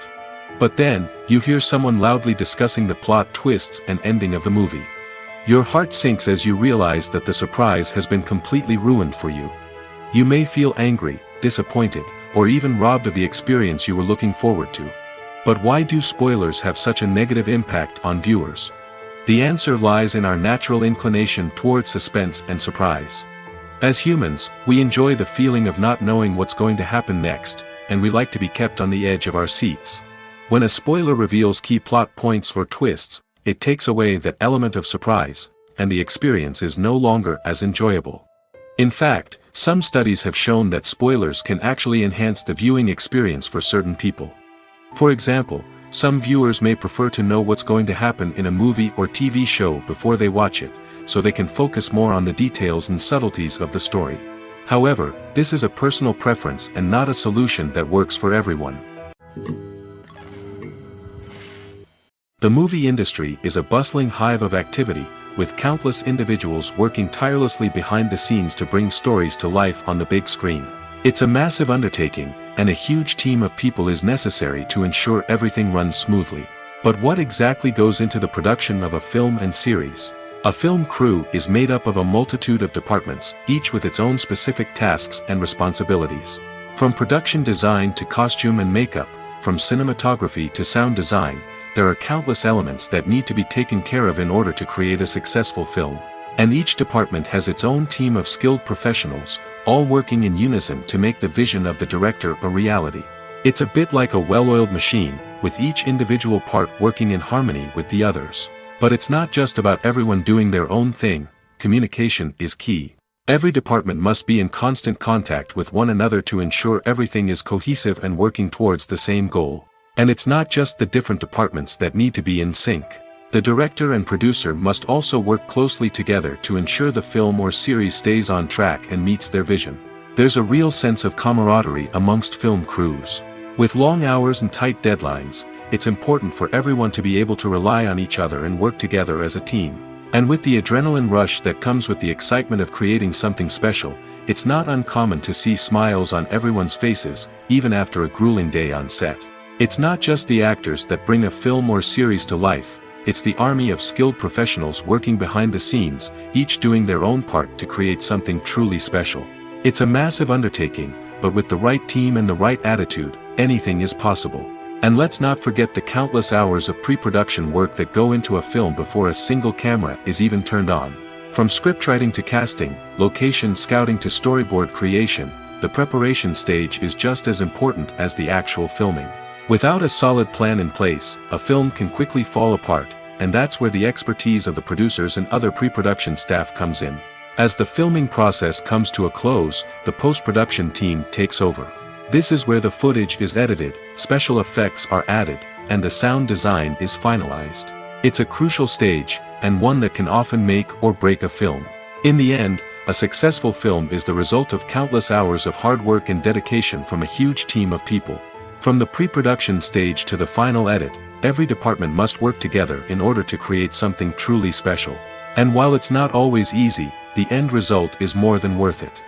But then, you hear someone loudly discussing the plot twists and ending of the movie. Your heart sinks as you realize that the surprise has been completely ruined for you. You may feel angry, disappointed, or even robbed of the experience you were looking forward to. But why do spoilers have such a negative impact on viewers? The answer lies in our natural inclination toward suspense and surprise. As humans, we enjoy the feeling of not knowing what's going to happen next, and we like to be kept on the edge of our seats. When a spoiler reveals key plot points or twists, it takes away that element of surprise, and the experience is no longer as enjoyable. In fact, some studies have shown that spoilers can actually enhance the viewing experience for certain people. For example, some viewers may prefer to know what's going to happen in a movie or TV show before they watch it, so they can focus more on the details and subtleties of the story. However, this is a personal preference and not a solution that works for everyone. The movie industry is a bustling hive of activity, with countless individuals working tirelessly behind the scenes to bring stories to life on the big screen. It's a massive undertaking, and a huge team of people is necessary to ensure everything runs smoothly. But what exactly goes into the production of a film and series? A film crew is made up of a multitude of departments, each with its own specific tasks and responsibilities. From production design to costume and makeup, from cinematography to sound design, there are countless elements that need to be taken care of in order to create a successful film. And each department has its own team of skilled professionals, all working in unison to make the vision of the director a reality. It's a bit like a well-oiled machine, with each individual part working in harmony with the others. But it's not just about everyone doing their own thing. Communication is key. Every department must be in constant contact with one another to ensure everything is cohesive and working towards the same goal. And it's not just the different departments that need to be in sync. The director and producer must also work closely together to ensure the film or series stays on track and meets their vision. There's a real sense of camaraderie amongst film crews. With long hours and tight deadlines, it's important for everyone to be able to rely on each other and work together as a team. And with the adrenaline rush that comes with the excitement of creating something special, it's not uncommon to see smiles on everyone's faces, even after a grueling day on set. It's not just the actors that bring a film or series to life, it's the army of skilled professionals working behind the scenes, each doing their own part to create something truly special. It's a massive undertaking, but with the right team and the right attitude, anything is possible. And let's not forget the countless hours of pre-production work that go into a film before a single camera is even turned on. From scriptwriting to casting, location scouting to storyboard creation, the preparation stage is just as important as the actual filming. Without a solid plan in place, a film can quickly fall apart, and that's where the expertise of the producers and other pre-production staff comes in. As the filming process comes to a close, the post-production team takes over. This is where the footage is edited, special effects are added, and the sound design is finalized. It's a crucial stage, and one that can often make or break a film. In the end, a successful film is the result of countless hours of hard work and dedication from a huge team of people. From the pre-production stage to the final edit, every department must work together in order to create something truly special. And while it's not always easy, the end result is more than worth it.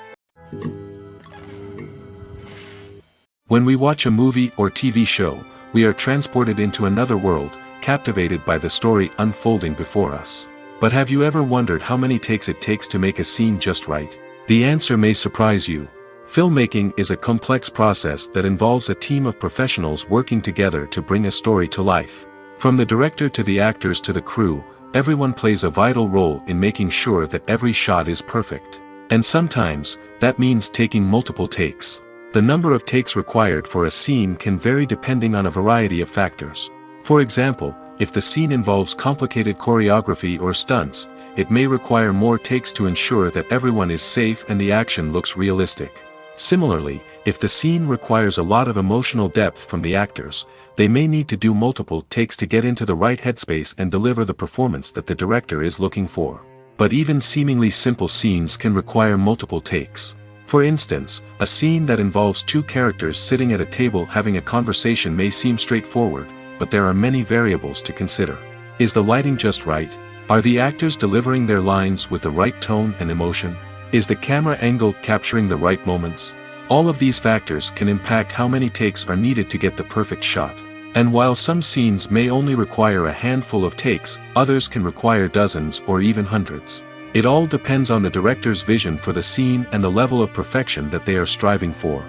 When we watch a movie or TV show, we are transported into another world, captivated by the story unfolding before us. But have you ever wondered how many takes it takes to make a scene just right? The answer may surprise you. Filmmaking is a complex process that involves a team of professionals working together to bring a story to life. From the director to the actors to the crew, everyone plays a vital role in making sure that every shot is perfect. And sometimes, that means taking multiple takes. The number of takes required for a scene can vary depending on a variety of factors. For example, if the scene involves complicated choreography or stunts, it may require more takes to ensure that everyone is safe and the action looks realistic. Similarly, if the scene requires a lot of emotional depth from the actors, they may need to do multiple takes to get into the right headspace and deliver the performance that the director is looking for. But even seemingly simple scenes can require multiple takes. For instance, a scene that involves two characters sitting at a table having a conversation may seem straightforward, but there are many variables to consider. Is the lighting just right? Are the actors delivering their lines with the right tone and emotion? Is the camera angle capturing the right moments? All of these factors can impact how many takes are needed to get the perfect shot. And while some scenes may only require a handful of takes, others can require dozens or even hundreds. It all depends on the director's vision for the scene and the level of perfection that they are striving for.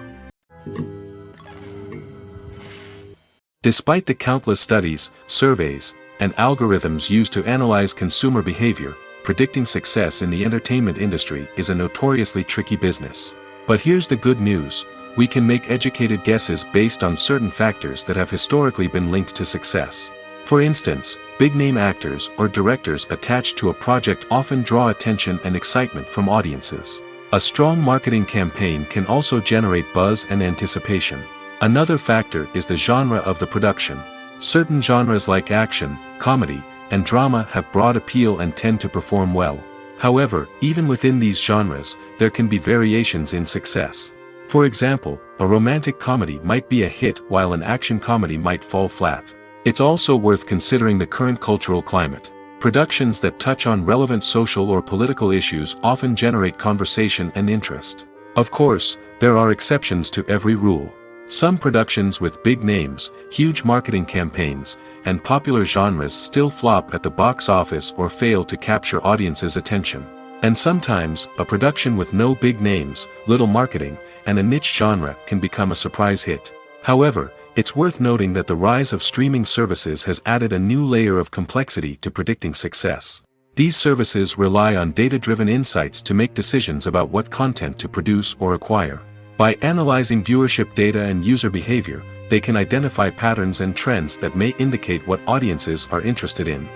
Despite the countless studies, surveys, and algorithms used to analyze consumer behavior, predicting success in the entertainment industry is a notoriously tricky business. But here's the good news: we can make educated guesses based on certain factors that have historically been linked to success. For instance, big-name actors or directors attached to a project often draw attention and excitement from audiences. A strong marketing campaign can also generate buzz and anticipation. Another factor is the genre of the production. Certain genres like action, comedy, and drama have broad appeal and tend to perform well. However, even within these genres, there can be variations in success. For example, a romantic comedy might be a hit while an action comedy might fall flat. It's also worth considering the current cultural climate. Productions that touch on relevant social or political issues often generate conversation and interest. Of course, there are exceptions to every rule. Some productions with big names, huge marketing campaigns, and popular genres still flop at the box office or fail to capture audiences' attention. And sometimes, a production with no big names, little marketing, and a niche genre can become a surprise hit. However, It's worth noting that the rise of streaming services has added a new layer of complexity to predicting success. These services rely on data-driven insights to make decisions about what content to produce or acquire. By analyzing viewership data and user behavior, they can identify patterns and trends that may indicate what audiences are interested in.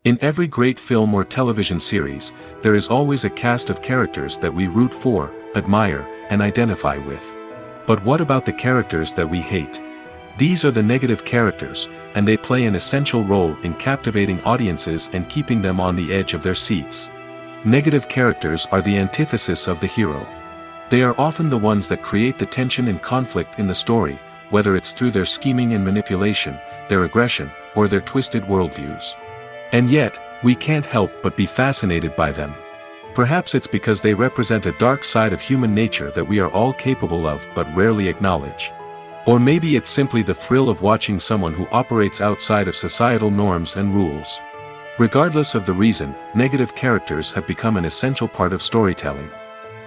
In every great film or television series, there is always a cast of characters that we root for, admire, and identify with. But what about the characters that we hate? These are the negative characters, and they play an essential role in captivating audiences and keeping them on the edge of their seats. Negative characters are the antithesis of the hero. They are often the ones that create the tension and conflict in the story, whether it's through their scheming and manipulation, their aggression, or their twisted worldviews. And yet, we can't help but be fascinated by them. Perhaps it's because they represent a dark side of human nature that we are all capable of but rarely acknowledge. Or maybe it's simply the thrill of watching someone who operates outside of societal norms and rules. Regardless of the reason, negative characters have become an essential part of storytelling.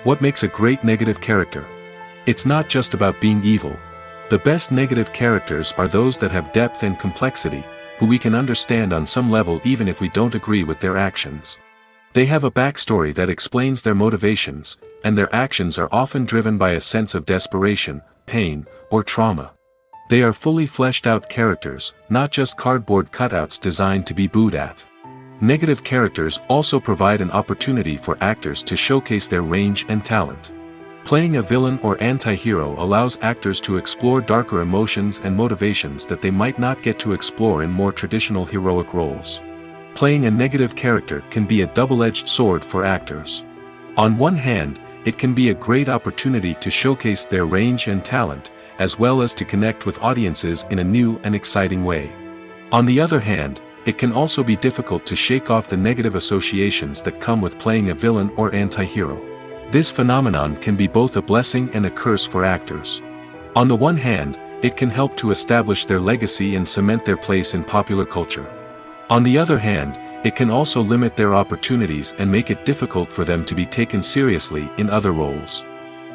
What makes a great negative character? It's not just about being evil. The best negative characters are those that have depth and complexity, who we can understand on some level even if we don't agree with their actions. They have a backstory that explains their motivations, and their actions are often driven by a sense of desperation, pain, or trauma. They are fully fleshed out characters, not just cardboard cutouts designed to be booed at. Negative characters also provide an opportunity for actors to showcase their range and talent. Playing a villain or anti-hero allows actors to explore darker emotions and motivations that they might not get to explore in more traditional heroic roles. Playing a negative character can be a double-edged sword for actors. On one hand, it can be a great opportunity to showcase their range and talent, as well as to connect with audiences in a new and exciting way. On the other hand, it can also be difficult to shake off the negative associations that come with playing a villain or anti-hero. This phenomenon can be both a blessing and a curse for actors. On the one hand, it can help to establish their legacy and cement their place in popular culture. On the other hand, it can also limit their opportunities and make it difficult for them to be taken seriously in other roles.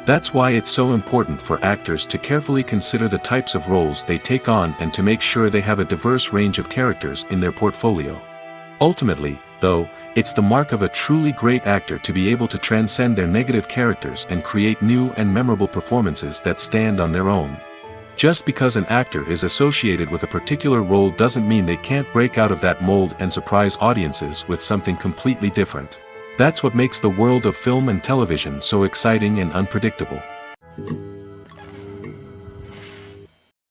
That's why it's so important for actors to carefully consider the types of roles they take on and to make sure they have a diverse range of characters in their portfolio. Ultimately, though, it's the mark of a truly great actor to be able to transcend their negative characters and create new and memorable performances that stand on their own. Just because an actor is associated with a particular role doesn't mean they can't break out of that mold and surprise audiences with something completely different. That's what makes the world of film and television so exciting and unpredictable.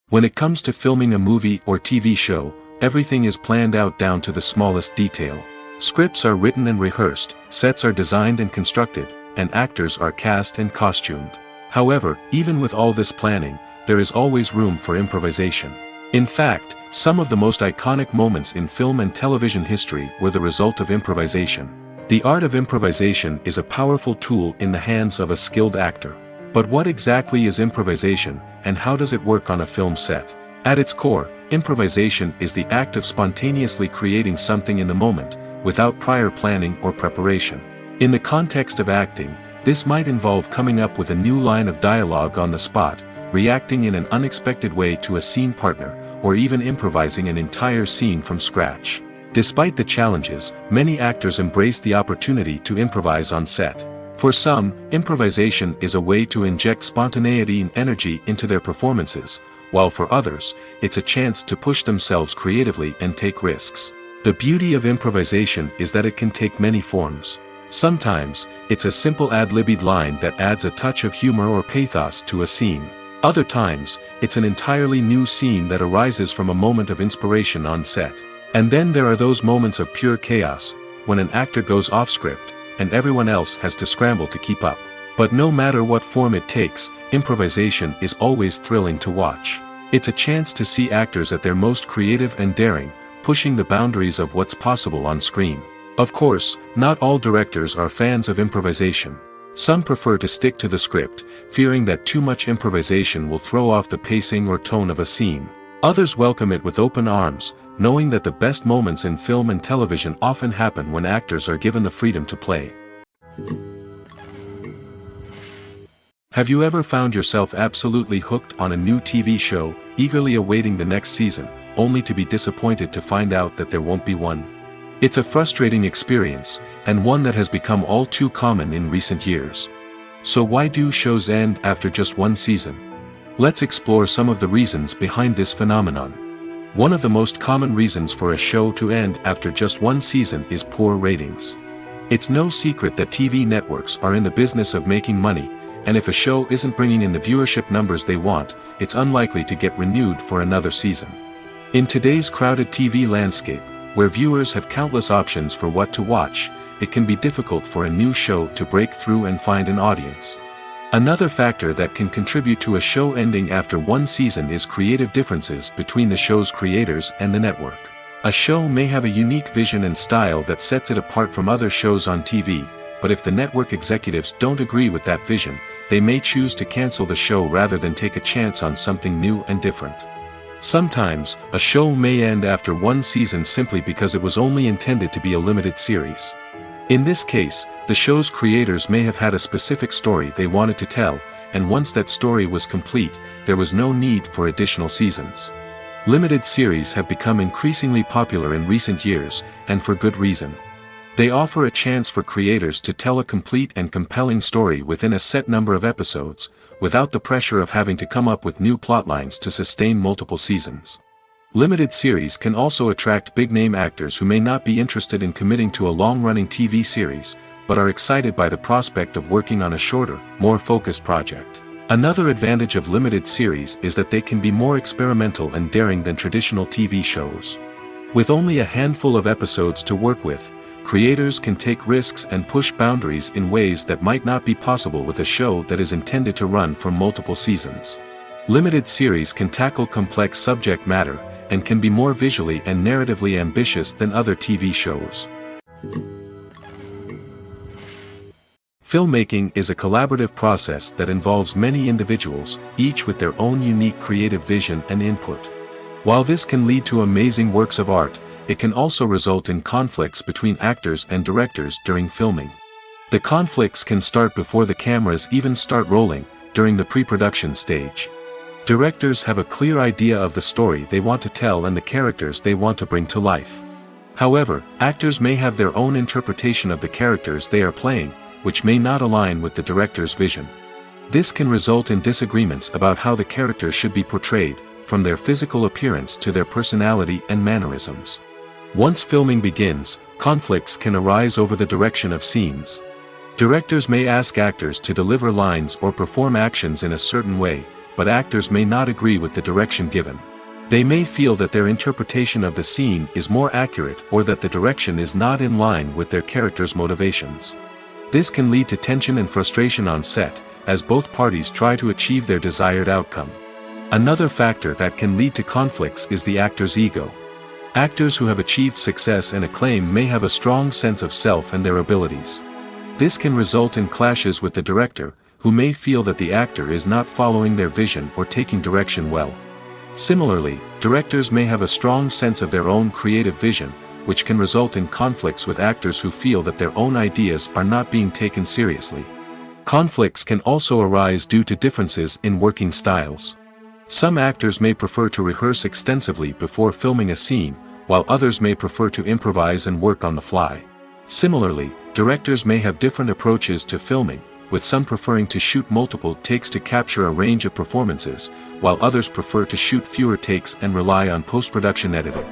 When it comes to filming a movie or TV show, everything is planned out down to the smallest detail. Scripts are written and rehearsed, sets are designed and constructed, and actors are cast and costumed. However, even with all this planning, there is always room for improvisation. In fact, some of the most iconic moments in film and television history were the result of improvisation. The art of improvisation is a powerful tool in the hands of a skilled actor. But what exactly is improvisation, and how does it work on a film set? At its core, improvisation is the act of spontaneously creating something in the moment, without prior planning or preparation. In the context of acting, this might involve coming up with a new line of dialogue on the spot, reacting in an unexpected way to a scene partner, or even improvising an entire scene from scratch. Despite the challenges, many actors embrace the opportunity to improvise on set. For some, improvisation is a way to inject spontaneity and energy into their performances, while for others, it's a chance to push themselves creatively and take risks. The beauty of improvisation is that it can take many forms. Sometimes, it's a simple ad-libbed line that adds a touch of humor or pathos to a scene. Other times, it's an entirely new scene that arises from a moment of inspiration on set. And then there are those moments of pure chaos, when an actor goes off script, and everyone else has to scramble to keep up. But no matter what form it takes, improvisation is always thrilling to watch. It's a chance to see actors at their most creative and daring, pushing the boundaries of what's possible on screen. Of course, not all directors are fans of improvisation. Some prefer to stick to the script, fearing that too much improvisation will throw off the pacing or tone of a scene. Others welcome it with open arms, knowing that the best moments in film and television often happen when actors are given the freedom to play. Have you ever found yourself absolutely hooked on a new TV show, eagerly awaiting the next season, only to be disappointed to find out that there won't be one? It's a frustrating experience, and one that has become all too common in recent years. So why do shows end after just one season? Let's explore some of the reasons behind this phenomenon. One of the most common reasons for a show to end after just one season is poor ratings. It's no secret that TV networks are in the business of making money, and if a show isn't bringing in the viewership numbers they want, it's unlikely to get renewed for another season. In today's crowded TV landscape, where viewers have countless options for what to watch, it can be difficult for a new show to break through and find an audience. Another factor that can contribute to a show ending after one season is creative differences between the show's creators and the network. A show may have a unique vision and style that sets it apart from other shows on TV, but if the network executives don't agree with that vision, they may choose to cancel the show rather than take a chance on something new and different. Sometimes, a show may end after one season simply because it was only intended to be a limited series. In this case, the show's creators may have had a specific story they wanted to tell, and once that story was complete, there was no need for additional seasons. Limited series have become increasingly popular in recent years, and for good reason. They offer a chance for creators to tell a complete and compelling story within a set number of episodes, without the pressure of having to come up with new plotlines to sustain multiple seasons. Limited series can also attract big-name actors who may not be interested in committing to a long-running TV series, but are excited by the prospect of working on a shorter, more focused project. Another advantage of limited series is that they can be more experimental and daring than traditional TV shows. With only a handful of episodes to work with, creators can take risks and push boundaries in ways that might not be possible with a show that is intended to run for multiple seasons. Limited series can tackle complex subject matter, and can be more visually and narratively ambitious than other TV shows. Filmmaking is a collaborative process that involves many individuals, each with their own unique creative vision and input. While this can lead to amazing works of art, it can also result in conflicts between actors and directors during filming. The conflicts can start before the cameras even start rolling, during the pre-production stage. Directors have a clear idea of the story they want to tell and the characters they want to bring to life. However, actors may have their own interpretation of the characters they are playing, which may not align with the director's vision. This can result in disagreements about how the characters should be portrayed, from their physical appearance to their personality and mannerisms. Once filming begins, conflicts can arise over the direction of scenes. Directors may ask actors to deliver lines or perform actions in a certain way, but actors may not agree with the direction given. They may feel that their interpretation of the scene is more accurate or that the direction is not in line with their character's motivations. This can lead to tension and frustration on set, as both parties try to achieve their desired outcome. Another factor that can lead to conflicts is the actor's ego. Actors who have achieved success and acclaim may have a strong sense of self and their abilities. This can result in clashes with the director, who may feel that the actor is not following their vision or taking direction well. Similarly, directors may have a strong sense of their own creative vision, which can result in conflicts with actors who feel that their own ideas are not being taken seriously. Conflicts can also arise due to differences in working styles. Some actors may prefer to rehearse extensively before filming a scene, while others may prefer to improvise and work on the fly. Similarly, directors may have different approaches to filming, with some preferring to shoot multiple takes to capture a range of performances, while others prefer to shoot fewer takes and rely on post-production editing.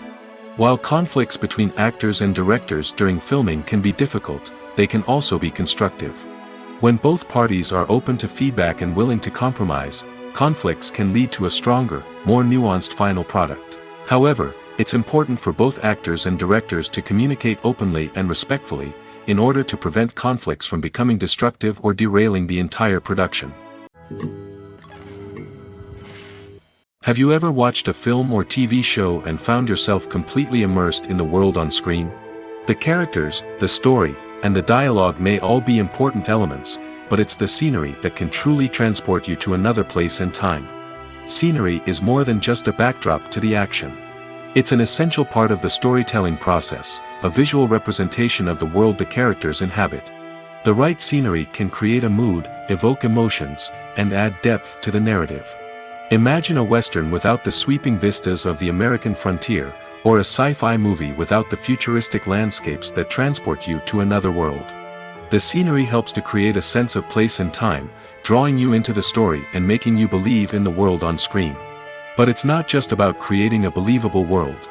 While conflicts between actors and directors during filming can be difficult, they can also be constructive. When both parties are open to feedback and willing to compromise, conflicts can lead to a stronger, more nuanced final product. However, it's important for both actors and directors to communicate openly and respectfully, in order to prevent conflicts from becoming destructive or derailing the entire production. Have you ever watched a film or TV show and found yourself completely immersed in the world on screen? The characters, the story, and the dialogue may all be important elements, but it's the scenery that can truly transport you to another place and time. Scenery is more than just a backdrop to the action. It's an essential part of the storytelling process, a visual representation of the world the characters inhabit. The right scenery can create a mood, evoke emotions, and add depth to the narrative. Imagine a western without the sweeping vistas of the American frontier, or a sci-fi movie without the futuristic landscapes that transport you to another world. The scenery helps to create a sense of place and time, drawing you into the story and making you believe in the world on screen. But it's not just about creating a believable world.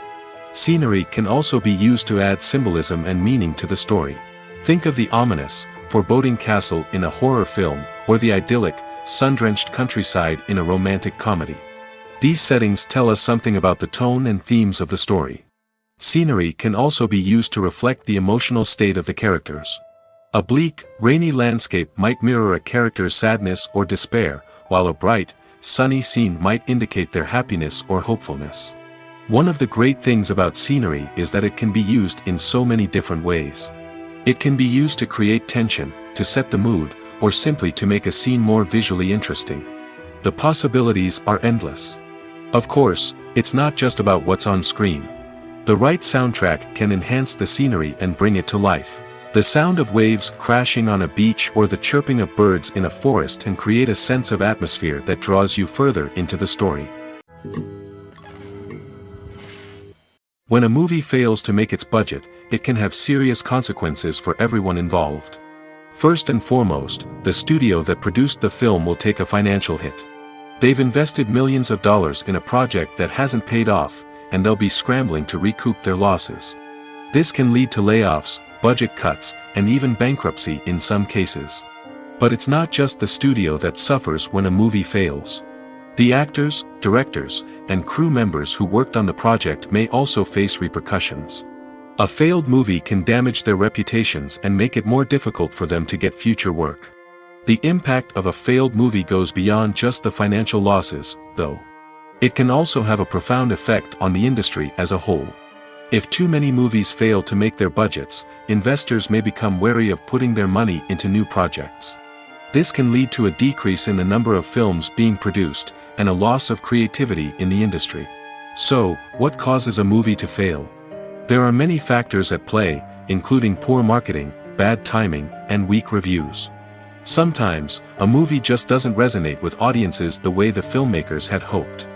Scenery can also be used to add symbolism and meaning to the story. Think of the ominous, foreboding castle in a horror film, or the idyllic, sun-drenched countryside in a romantic comedy. These settings tell us something about the tone and themes of the story. Scenery can also be used to reflect the emotional state of the characters. A bleak, rainy landscape might mirror a character's sadness or despair, while a bright, sunny scene might indicate their happiness or hopefulness. One of the great things about scenery is that it can be used in so many different ways. It can be used to create tension, to set the mood, or simply to make a scene more visually interesting. The possibilities are endless. Of course, it's not just about what's on screen. The right soundtrack can enhance the scenery and bring it to life. The sound of waves crashing on a beach or the chirping of birds in a forest can create a sense of atmosphere that draws you further into the story. When a movie fails to make its budget, it can have serious consequences for everyone involved. First and foremost, the studio that produced the film will take a financial hit. They've invested millions of dollars in a project that hasn't paid off, and they'll be scrambling to recoup their losses. This can lead to layoffs, budget cuts, and even bankruptcy in some cases. But it's not just the studio that suffers when a movie fails. The actors, directors, and crew members who worked on the project may also face repercussions. A failed movie can damage their reputations and make it more difficult for them to get future work. The impact of a failed movie goes beyond just the financial losses, though. It can also have a profound effect on the industry as a whole. If too many movies fail to make their budgets, investors may become wary of putting their money into new projects. This can lead to a decrease in the number of films being produced, and a loss of creativity in the industry. So, what causes a movie to fail? There are many factors at play, including poor marketing, bad timing, and weak reviews. Sometimes, a movie just doesn't resonate with audiences the way the filmmakers had hoped.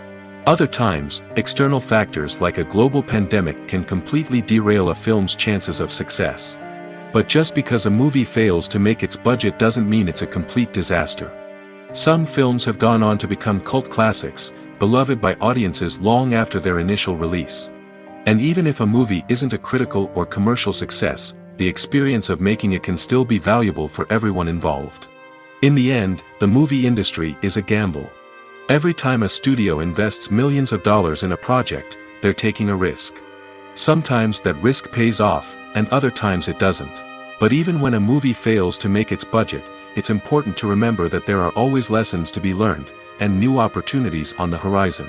Other times, external factors like a global pandemic can completely derail a film's chances of success. But just because a movie fails to make its budget doesn't mean it's a complete disaster. Some films have gone on to become cult classics, beloved by audiences long after their initial release. And even if a movie isn't a critical or commercial success, the experience of making it can still be valuable for everyone involved. In the end, the movie industry is a gamble. Every time a studio invests millions of dollars in a project, they're taking a risk. Sometimes that risk pays off, and other times it doesn't. But even when a movie fails to make its budget, it's important to remember that there are always lessons to be learned, and new opportunities on the horizon.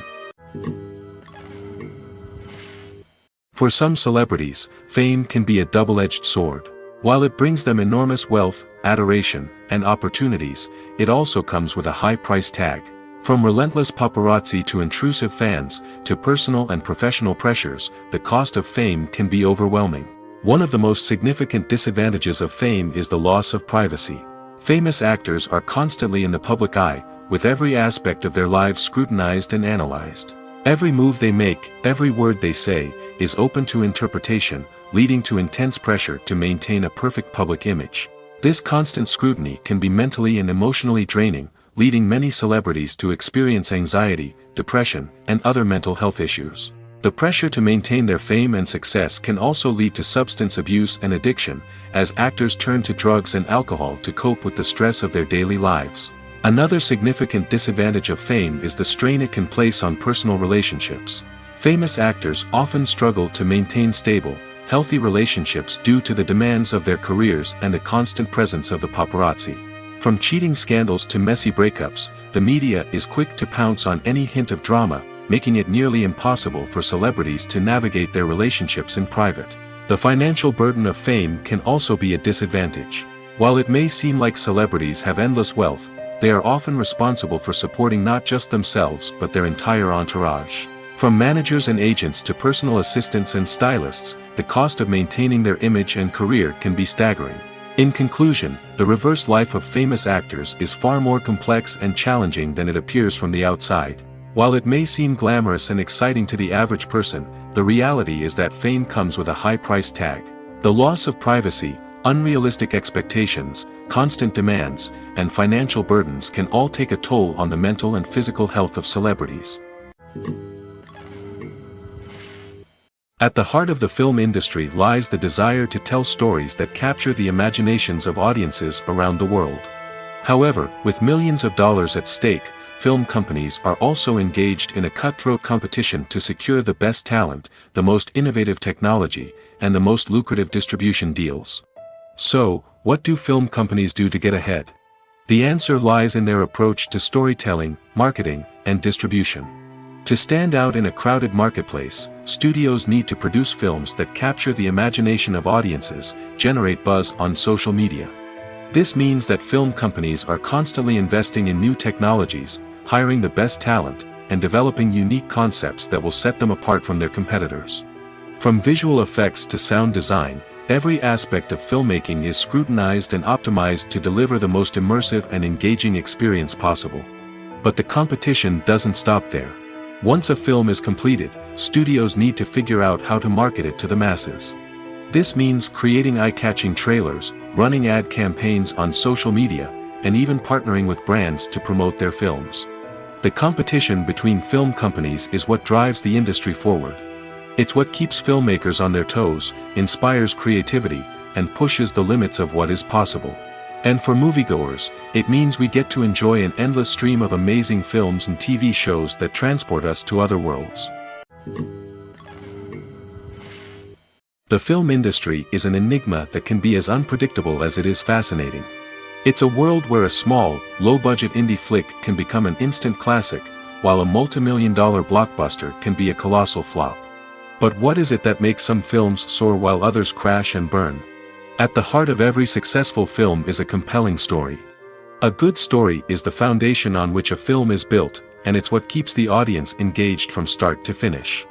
For some celebrities, fame can be a double-edged sword. While it brings them enormous wealth, adoration, and opportunities, it also comes with a high price tag. From relentless paparazzi to intrusive fans, to personal and professional pressures, the cost of fame can be overwhelming. One of the most significant disadvantages of fame is the loss of privacy. Famous actors are constantly in the public eye, with every aspect of their lives scrutinized and analyzed. Every move they make, every word they say, is open to interpretation, leading to intense pressure to maintain a perfect public image. This constant scrutiny can be mentally and emotionally draining, leading many celebrities to experience anxiety, depression, and other mental health issues. The pressure to maintain their fame and success can also lead to substance abuse and addiction, as actors turn to drugs and alcohol to cope with the stress of their daily lives. Another significant disadvantage of fame is the strain it can place on personal relationships. Famous actors often struggle to maintain stable, healthy relationships due to the demands of their careers and the constant presence of the paparazzi. From cheating scandals to messy breakups, the media is quick to pounce on any hint of drama, making it nearly impossible for celebrities to navigate their relationships in private. The financial burden of fame can also be a disadvantage. While it may seem like celebrities have endless wealth, they are often responsible for supporting not just themselves but their entire entourage. From managers and agents to personal assistants and stylists, the cost of maintaining their image and career can be staggering. In conclusion, the reverse life of famous actors is far more complex and challenging than it appears from the outside. While it may seem glamorous and exciting to the average person, the reality is that fame comes with a high price tag. The loss of privacy, unrealistic expectations, constant demands, and financial burdens can all take a toll on the mental and physical health of celebrities. At the heart of the film industry lies the desire to tell stories that capture the imaginations of audiences around the world. However, with millions of dollars at stake, film companies are also engaged in a cutthroat competition to secure the best talent, the most innovative technology, and the most lucrative distribution deals. So, what do film companies do to get ahead? The answer lies in their approach to storytelling, marketing, and distribution. To stand out in a crowded marketplace, studios need to produce films that capture the imagination of audiences, generate buzz on social media. This means that film companies are constantly investing in new technologies, hiring the best talent, and developing unique concepts that will set them apart from their competitors. From visual effects to sound design, every aspect of filmmaking is scrutinized and optimized to deliver the most immersive and engaging experience possible. But the competition doesn't stop there. Once a film is completed, studios need to figure out how to market it to the masses. This means creating eye-catching trailers, running ad campaigns on social media, and even partnering with brands to promote their films. The competition between film companies is what drives the industry forward. It's what keeps filmmakers on their toes, inspires creativity, and pushes the limits of what is possible. And for moviegoers, it means we get to enjoy an endless stream of amazing films and TV shows that transport us to other worlds. The film industry is an enigma that can be as unpredictable as it is fascinating. It's a world where a small, low-budget indie flick can become an instant classic, while a multi-million-dollar blockbuster can be a colossal flop. But what is it that makes some films soar while others crash and burn? At the heart of every successful film is a compelling story. A good story is the foundation on which a film is built, and it's what keeps the audience engaged from start to finish.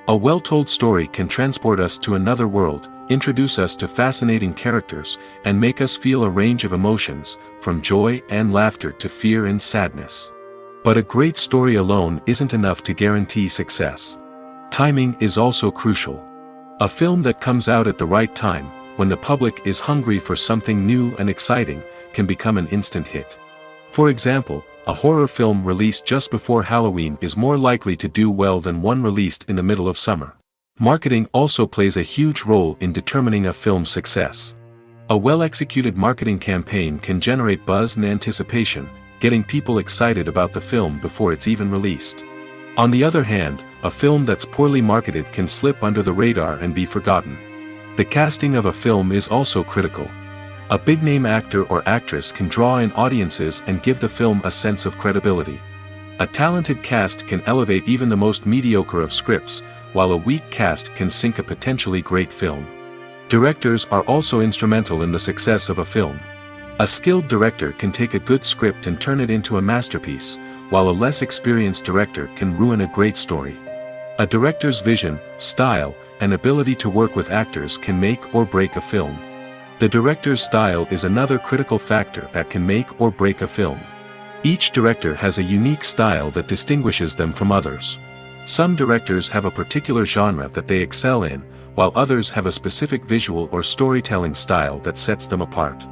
A well-told story can transport us to another world, introduce us to fascinating characters, and make us feel a range of emotions, from joy and laughter to fear and sadness. But a great story alone isn't enough to guarantee success. Timing is also crucial. A film that comes out at the right time, when the public is hungry for something new and exciting, can become an instant hit. For example, a horror film released just before Halloween is more likely to do well than one released in the middle of summer. Marketing also plays a huge role in determining a film's success. A well-executed marketing campaign can generate buzz and anticipation, getting people excited about the film before it's even released. On the other hand, a film that's poorly marketed can slip under the radar and be forgotten. The casting of a film is also critical. A big-name actor or actress can draw in audiences and give the film a sense of credibility. A talented cast can elevate even the most mediocre of scripts, while a weak cast can sink a potentially great film. Directors are also instrumental in the success of a film. A skilled director can take a good script and turn it into a masterpiece, while a less experienced director can ruin a great story. A director's vision, style, and ability to work with actors can make or break a film. The director's style is another critical factor that can make or break a film. Each director has a unique style that distinguishes them from others. Some directors have a particular genre that they excel in, while others have a specific visual or storytelling style that sets them apart.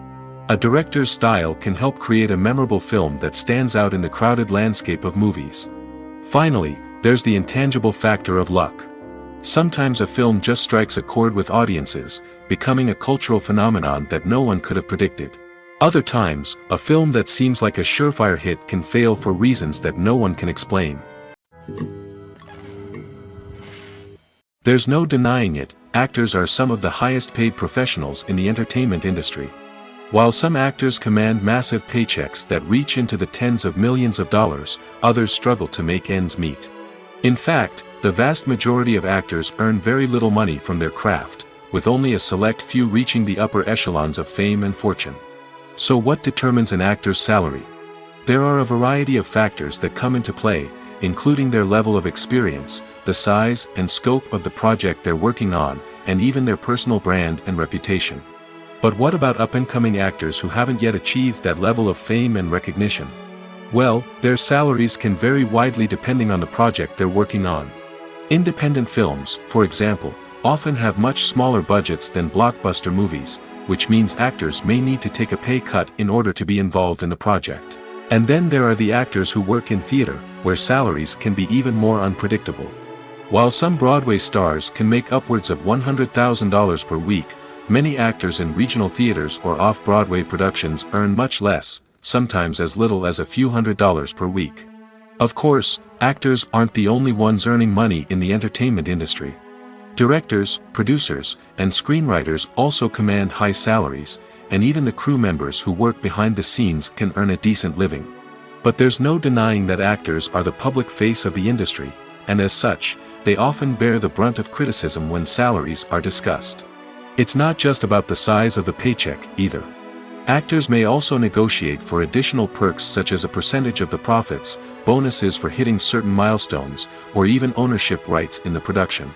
A director's style can help create a memorable film that stands out in the crowded landscape of movies. Finally, there's the intangible factor of luck. Sometimes a film just strikes a chord with audiences, becoming a cultural phenomenon that no one could have predicted. Other times, a film that seems like a surefire hit can fail for reasons that no one can explain. There's no denying it, actors are some of the highest paid professionals in the entertainment industry. While some actors command massive paychecks that reach into the tens of millions of dollars, others struggle to make ends meet. In fact, the vast majority of actors earn very little money from their craft, with only a select few reaching the upper echelons of fame and fortune. So what determines an actor's salary? There are a variety of factors that come into play, including their level of experience, the size and scope of the project they're working on, and even their personal brand and reputation. But what about up-and-coming actors who haven't yet achieved that level of fame and recognition? Well, their salaries can vary widely depending on the project they're working on. Independent films, for example, often have much smaller budgets than blockbuster movies, which means actors may need to take a pay cut in order to be involved in the project. And then there are the actors who work in theater, where salaries can be even more unpredictable. While some Broadway stars can make upwards of $100,000 per week, many actors in regional theaters or off-Broadway productions earn much less, sometimes as little as a few $100s per week. Of course, actors aren't the only ones earning money in the entertainment industry. Directors, producers, and screenwriters also command high salaries, and even the crew members who work behind the scenes can earn a decent living. But there's no denying that actors are the public face of the industry, and as such, they often bear the brunt of criticism when salaries are discussed. It's not just about the size of the paycheck, either. Actors may also negotiate for additional perks such as a percentage of the profits, bonuses for hitting certain milestones, or even ownership rights in the production.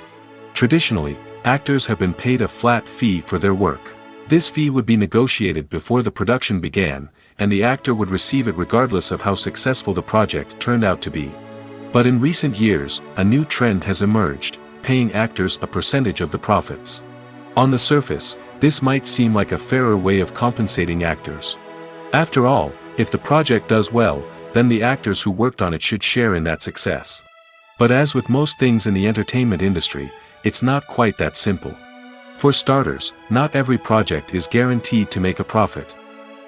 Traditionally, actors have been paid a flat fee for their work. This fee would be negotiated before the production began, and the actor would receive it regardless of how successful the project turned out to be. But in recent years, a new trend has emerged, paying actors a percentage of the profits. On the surface, this might seem like a fairer way of compensating actors. After all, if the project does well, then the actors who worked on it should share in that success. But as with most things in the entertainment industry, it's not quite that simple. For starters, not every project is guaranteed to make a profit.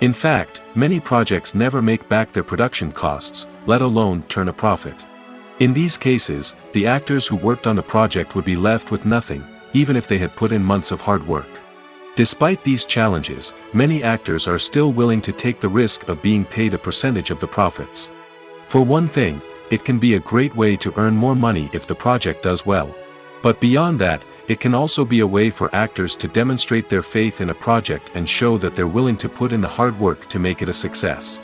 In fact, many projects never make back their production costs, let alone turn a profit. In these cases, the actors who worked on the project would be left with nothing, even if they had put in months of hard work. Despite these challenges, many actors are still willing to take the risk of being paid a percentage of the profits. For one thing, it can be a great way to earn more money if the project does well. But beyond that, it can also be a way for actors to demonstrate their faith in a project and show that they're willing to put in the hard work to make it a success.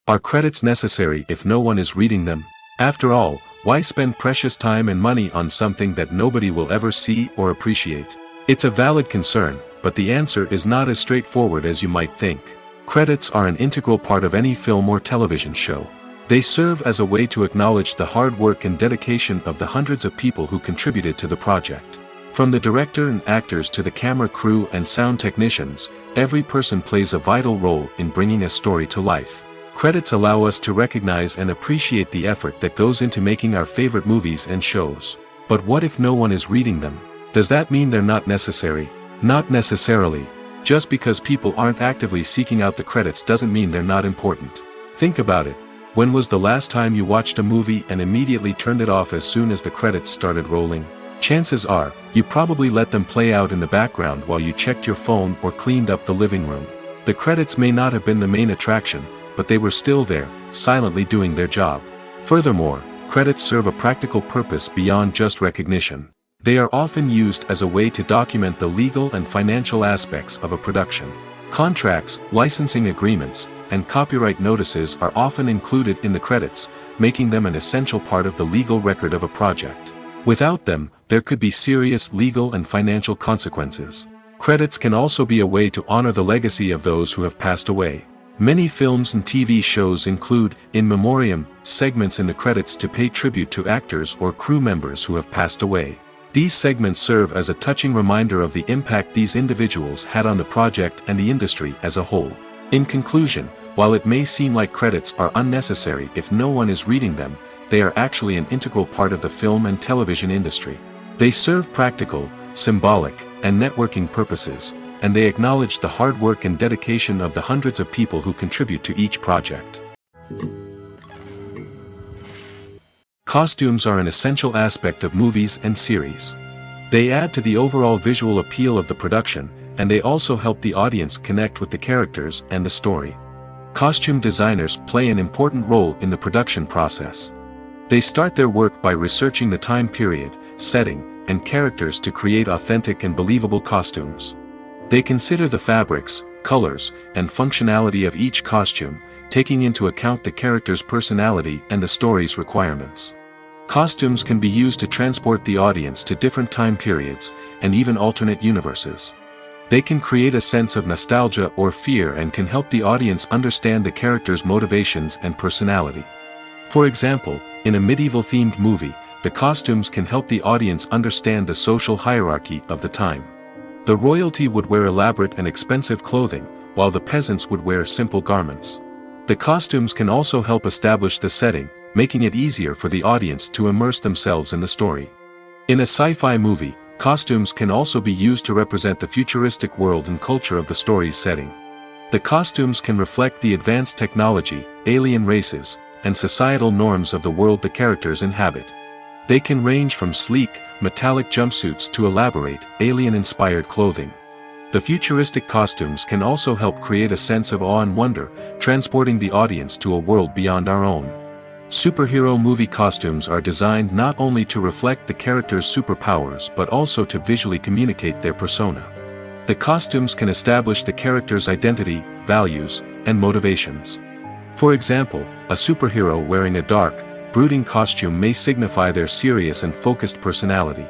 Are credits necessary if no one is reading them? After all, why spend precious time and money on something that nobody will ever see or appreciate? It's a valid concern, but the answer is not as straightforward as you might think. Credits are an integral part of any film or television show. They serve as a way to acknowledge the hard work and dedication of the hundreds of people who contributed to the project. From the director and actors to the camera crew and sound technicians, every person plays a vital role in bringing a story to life. Credits allow us to recognize and appreciate the effort that goes into making our favorite movies and shows. But what if no one is reading them? Does that mean they're not necessary? Not necessarily. Just because people aren't actively seeking out the credits doesn't mean they're not important. Think about it. When was the last time you watched a movie and immediately turned it off as soon as the credits started rolling? Chances are, you probably let them play out in the background while you checked your phone or cleaned up the living room. The credits may not have been the main attraction, but they were still there, silently doing their job. Furthermore, credits serve a practical purpose beyond just recognition. They are often used as a way to document the legal and financial aspects of a production. Contracts, licensing agreements, and copyright notices are often included in the credits, making them an essential part of the legal record of a project. Without them, there could be serious legal and financial consequences. Credits can also be a way to honor the legacy of those who have passed away. Many films and TV shows include, in memoriam, segments in the credits to pay tribute to actors or crew members who have passed away. These segments serve as a touching reminder of the impact these individuals had on the project and the industry as a whole. In conclusion, while it may seem like credits are unnecessary if no one is reading them, they are actually an integral part of the film and television industry. They serve practical, symbolic, and networking purposes, and they acknowledge the hard work and dedication of the hundreds of people who contribute to each project. Costumes are an essential aspect of movies and series. They add to the overall visual appeal of the production, and they also help the audience connect with the characters and the story. Costume designers play an important role in the production process. They start their work by researching the time period, setting, and characters to create authentic and believable costumes. They consider the fabrics, colors, and functionality of each costume, taking into account the character's personality and the story's requirements. Costumes can be used to transport the audience to different time periods, and even alternate universes. They can create a sense of nostalgia or fear and can help the audience understand the character's motivations and personality. For example, in a medieval-themed movie, the costumes can help the audience understand the social hierarchy of the time. The royalty would wear elaborate and expensive clothing, while the peasants would wear simple garments. The costumes can also help establish the setting, making it easier for the audience to immerse themselves in the story. In a sci-fi movie, costumes can also be used to represent the futuristic world and culture of the story's setting. The costumes can reflect the advanced technology, alien races, and societal norms of the world the characters inhabit. They can range from sleek, metallic jumpsuits to elaborate, alien-inspired clothing. The futuristic costumes can also help create a sense of awe and wonder, transporting the audience to a world beyond our own. Superhero movie costumes are designed not only to reflect the character's superpowers but also to visually communicate their persona. The costumes can establish the character's identity, values, and motivations. For example, a superhero wearing a dark, brooding costume may signify their serious and focused personality.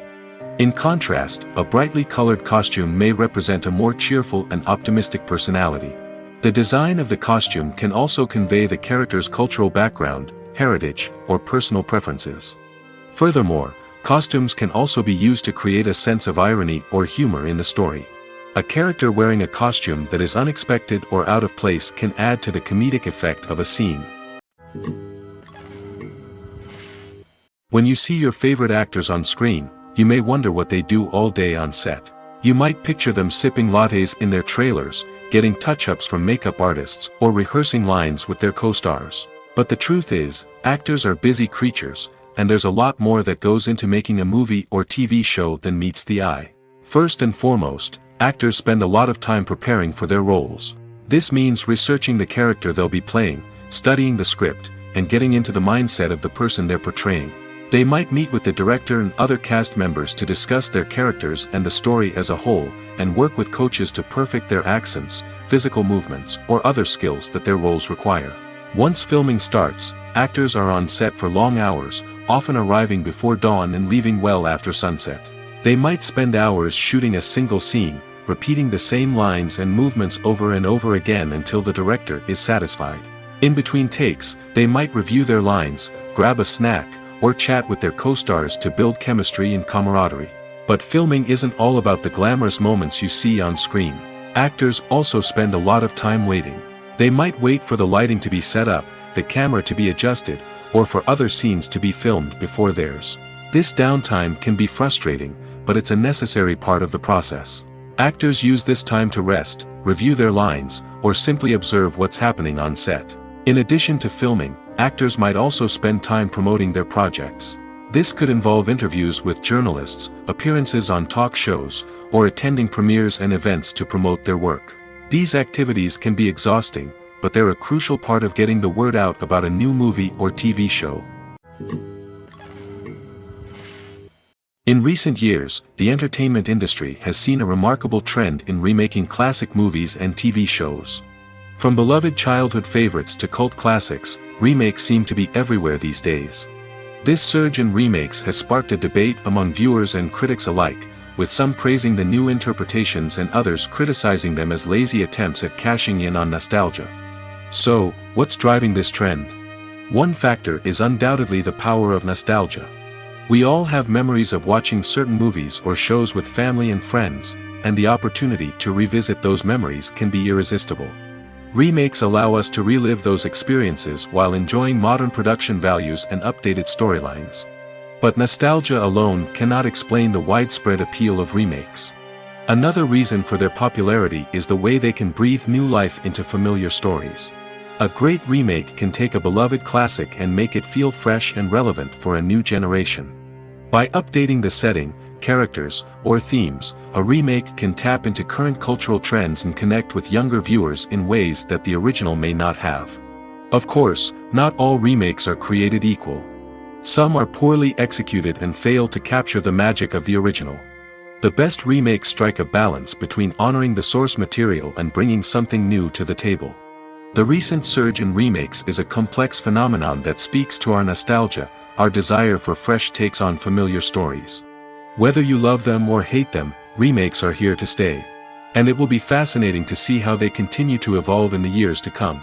In contrast, a brightly colored costume may represent a more cheerful and optimistic personality. The design of the costume can also convey the character's cultural background, heritage, or personal preferences. Furthermore, costumes can also be used to create a sense of irony or humor in the story. A character wearing a costume that is unexpected or out of place can add to the comedic effect of a scene. When you see your favorite actors on screen, you may wonder what they do all day on set. You might picture them sipping lattes in their trailers, getting touch-ups from makeup artists, or rehearsing lines with their co-stars. But the truth is, actors are busy creatures, and there's a lot more that goes into making a movie or TV show than meets the eye. First and foremost, actors spend a lot of time preparing for their roles. This means researching the character they'll be playing, studying the script, and getting into the mindset of the person they're portraying. They might meet with the director and other cast members to discuss their characters and the story as a whole, and work with coaches to perfect their accents, physical movements, or other skills that their roles require. Once filming starts, actors are on set for long hours, often arriving before dawn and leaving well after sunset. They might spend hours shooting a single scene, repeating the same lines and movements over and over again until the director is satisfied. In between takes, they might review their lines, grab a snack, or chat with their co-stars to build chemistry and camaraderie. But filming isn't all about the glamorous moments you see on screen. Actors also spend a lot of time waiting. They might wait for the lighting to be set up, the camera to be adjusted, or for other scenes to be filmed before theirs. This downtime can be frustrating, but it's a necessary part of the process. Actors use this time to rest, review their lines, or simply observe what's happening on set. In addition to filming, actors might also spend time promoting their projects. This could involve interviews with journalists, appearances on talk shows, or attending premieres and events to promote their work. These activities can be exhausting, but they're a crucial part of getting the word out about a new movie or TV show. In recent years, the entertainment industry has seen a remarkable trend in remaking classic movies and TV shows. From beloved childhood favorites to cult classics, remakes seem to be everywhere these days. This surge in remakes has sparked a debate among viewers and critics alike, with some praising the new interpretations and others criticizing them as lazy attempts at cashing in on nostalgia. So, what's driving this trend? One factor is undoubtedly the power of nostalgia. We all have memories of watching certain movies or shows with family and friends, and the opportunity to revisit those memories can be irresistible. Remakes allow us to relive those experiences while enjoying modern production values and updated storylines. But nostalgia alone cannot explain the widespread appeal of remakes. Another reason for their popularity is the way they can breathe new life into familiar stories. A great remake can take a beloved classic and make it feel fresh and relevant for a new generation. By updating the setting, characters, or themes, a remake can tap into current cultural trends and connect with younger viewers in ways that the original may not have. Of course, not all remakes are created equal. Some are poorly executed and fail to capture the magic of the original. The best remakes strike a balance between honoring the source material and bringing something new to the table. The recent surge in remakes is a complex phenomenon that speaks to our nostalgia, our desire for fresh takes on familiar stories. Whether you love them or hate them, remakes are here to stay. And it will be fascinating to see how they continue to evolve in the years to come.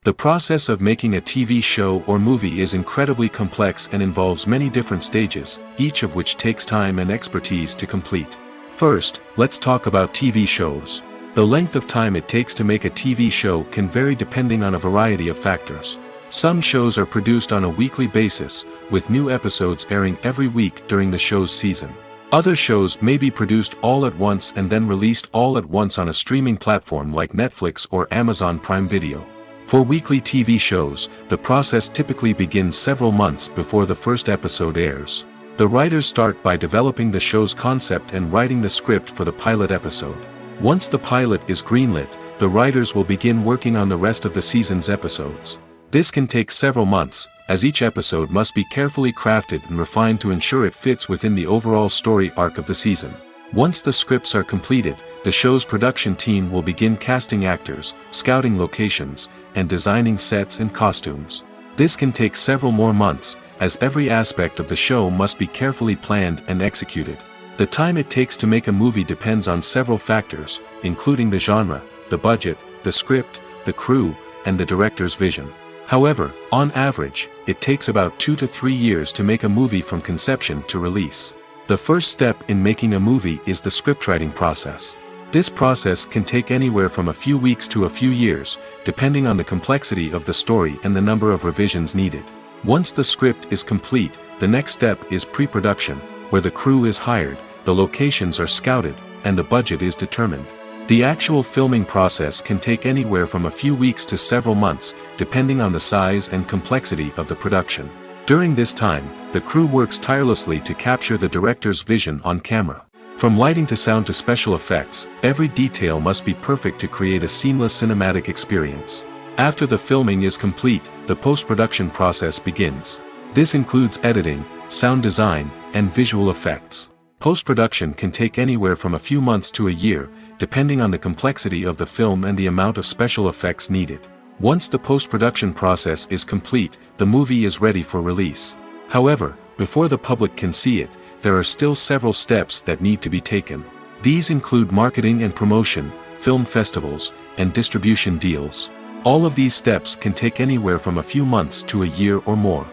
The process of making a TV show or movie is incredibly complex and involves many different stages, each of which takes time and expertise to complete. First, let's talk about TV shows. The length of time it takes to make a TV show can vary depending on a variety of factors. Some shows are produced on a weekly basis, with new episodes airing every week during the show's season. Other shows may be produced all at once and then released all at once on a streaming platform like Netflix or Amazon Prime Video. For weekly TV shows, the process typically begins several months before the first episode airs. The writers start by developing the show's concept and writing the script for the pilot episode. Once the pilot is greenlit, the writers will begin working on the rest of the season's episodes. This can take several months, as each episode must be carefully crafted and refined to ensure it fits within the overall story arc of the season. Once the scripts are completed, the show's production team will begin casting actors, scouting locations, and designing sets and costumes. This can take several more months, as every aspect of the show must be carefully planned and executed. The time it takes to make a movie depends on several factors, including the genre, the budget, the script, the crew, and the director's vision. However, on average, it takes about 2 to 3 years to make a movie from conception to release. The first step in making a movie is the scriptwriting process. This process can take anywhere from a few weeks to a few years, depending on the complexity of the story and the number of revisions needed. Once the script is complete, the next step is pre-production, where the crew is hired, the locations are scouted, and the budget is determined. The actual filming process can take anywhere from a few weeks to several months, depending on the size and complexity of the production. During this time, the crew works tirelessly to capture the director's vision on camera. From lighting to sound to special effects, every detail must be perfect to create a seamless cinematic experience. After the filming is complete, the post-production process begins. This includes editing, sound design, and visual effects. Post-production can take anywhere from a few months to a year, depending on the complexity of the film and the amount of special effects needed. Once the post-production process is complete, the movie is ready for release. However, before the public can see it, there are still several steps that need to be taken. These include marketing and promotion, film festivals, and distribution deals. All of these steps can take anywhere from a few months to a year or more.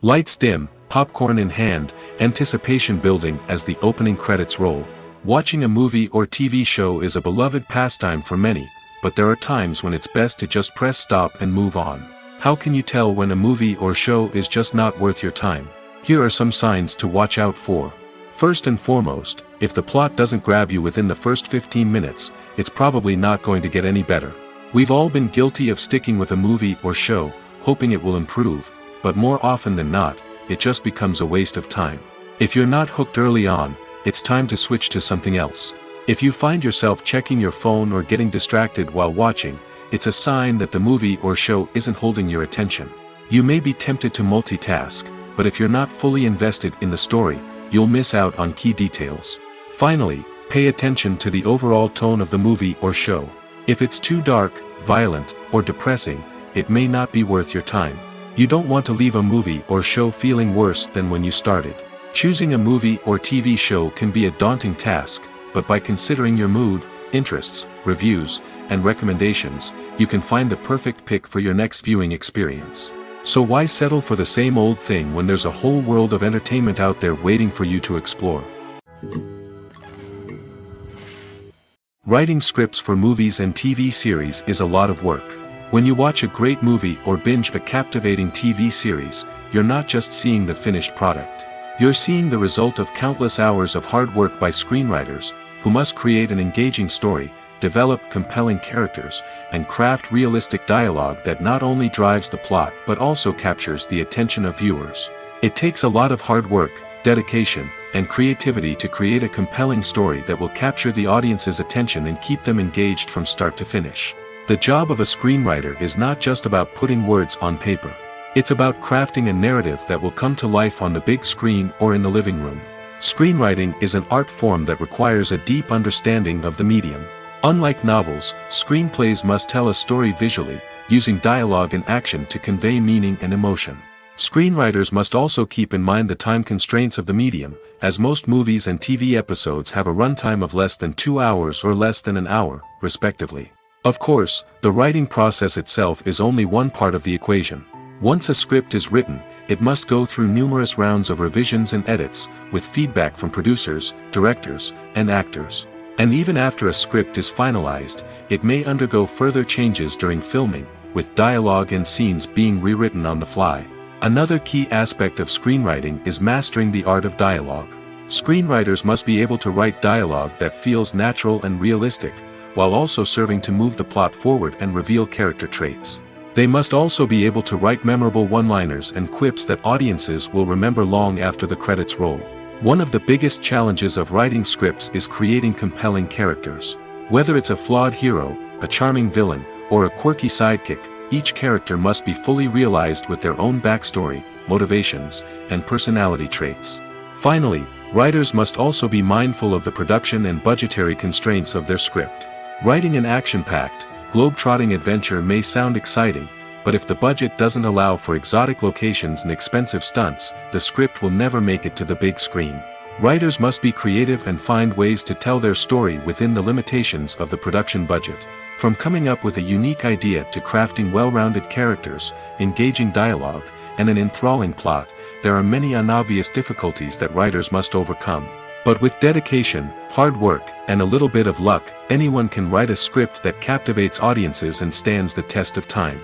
Lights dim, popcorn in hand, anticipation building as the opening credits roll. Watching a movie or TV show is a beloved pastime for many, but there are times when it's best to just press stop and move on. How can you tell when a movie or show is just not worth your time? Here are some signs to watch out for. First and foremost, if the plot doesn't grab you within the first 15 minutes, it's probably not going to get any better. We've all been guilty of sticking with a movie or show, hoping it will improve, but more often than not, it just becomes a waste of time. If you're not hooked early on, it's time to switch to something else. If you find yourself checking your phone or getting distracted while watching, it's a sign that the movie or show isn't holding your attention. You may be tempted to multitask, but if you're not fully invested in the story, you'll miss out on key details. Finally, pay attention to the overall tone of the movie or show. If it's too dark, violent, or depressing, it may not be worth your time. You don't want to leave a movie or show feeling worse than when you started. Choosing a movie or TV show can be a daunting task, but by considering your mood, interests, reviews, and recommendations, you can find the perfect pick for your next viewing experience. So why settle for the same old thing when there's a whole world of entertainment out there waiting for you to explore? Writing scripts for movies and TV series is a lot of work. When you watch a great movie or binge a captivating TV series, you're not just seeing the finished product. You're seeing the result of countless hours of hard work by screenwriters, who must create an engaging story, develop compelling characters, and craft realistic dialogue that not only drives the plot but also captures the attention of viewers. It takes a lot of hard work, dedication, and creativity to create a compelling story that will capture the audience's attention and keep them engaged from start to finish. The job of a screenwriter is not just about putting words on paper. It's about crafting a narrative that will come to life on the big screen or in the living room. Screenwriting is an art form that requires a deep understanding of the medium. Unlike novels, screenplays must tell a story visually, using dialogue and action to convey meaning and emotion. Screenwriters must also keep in mind the time constraints of the medium, as most movies and TV episodes have a runtime of less than 2 hours or less than an hour, respectively. Of course, the writing process itself is only one part of the equation. Once a script is written, it must go through numerous rounds of revisions and edits, with feedback from producers, directors, and actors. And even after a script is finalized, it may undergo further changes during filming, with dialogue and scenes being rewritten on the fly. Another key aspect of screenwriting is mastering the art of dialogue. Screenwriters must be able to write dialogue that feels natural and realistic, while also serving to move the plot forward and reveal character traits. They must also be able to write memorable one-liners and quips that audiences will remember long after the credits roll. One of the biggest challenges of writing scripts is creating compelling characters. Whether it's a flawed hero, a charming villain, or a quirky sidekick, each character must be fully realized with their own backstory, motivations, and personality traits. Finally, writers must also be mindful of the production and budgetary constraints of their script. Writing an action-packed, globe-trotting adventure may sound exciting, but if the budget doesn't allow for exotic locations and expensive stunts, the script will never make it to the big screen. Writers must be creative and find ways to tell their story within the limitations of the production budget. From coming up with a unique idea to crafting well-rounded characters, engaging dialogue, and an enthralling plot, there are many unobvious difficulties that writers must overcome. But with dedication, hard work, and a little bit of luck, anyone can write a script that captivates audiences and stands the test of time.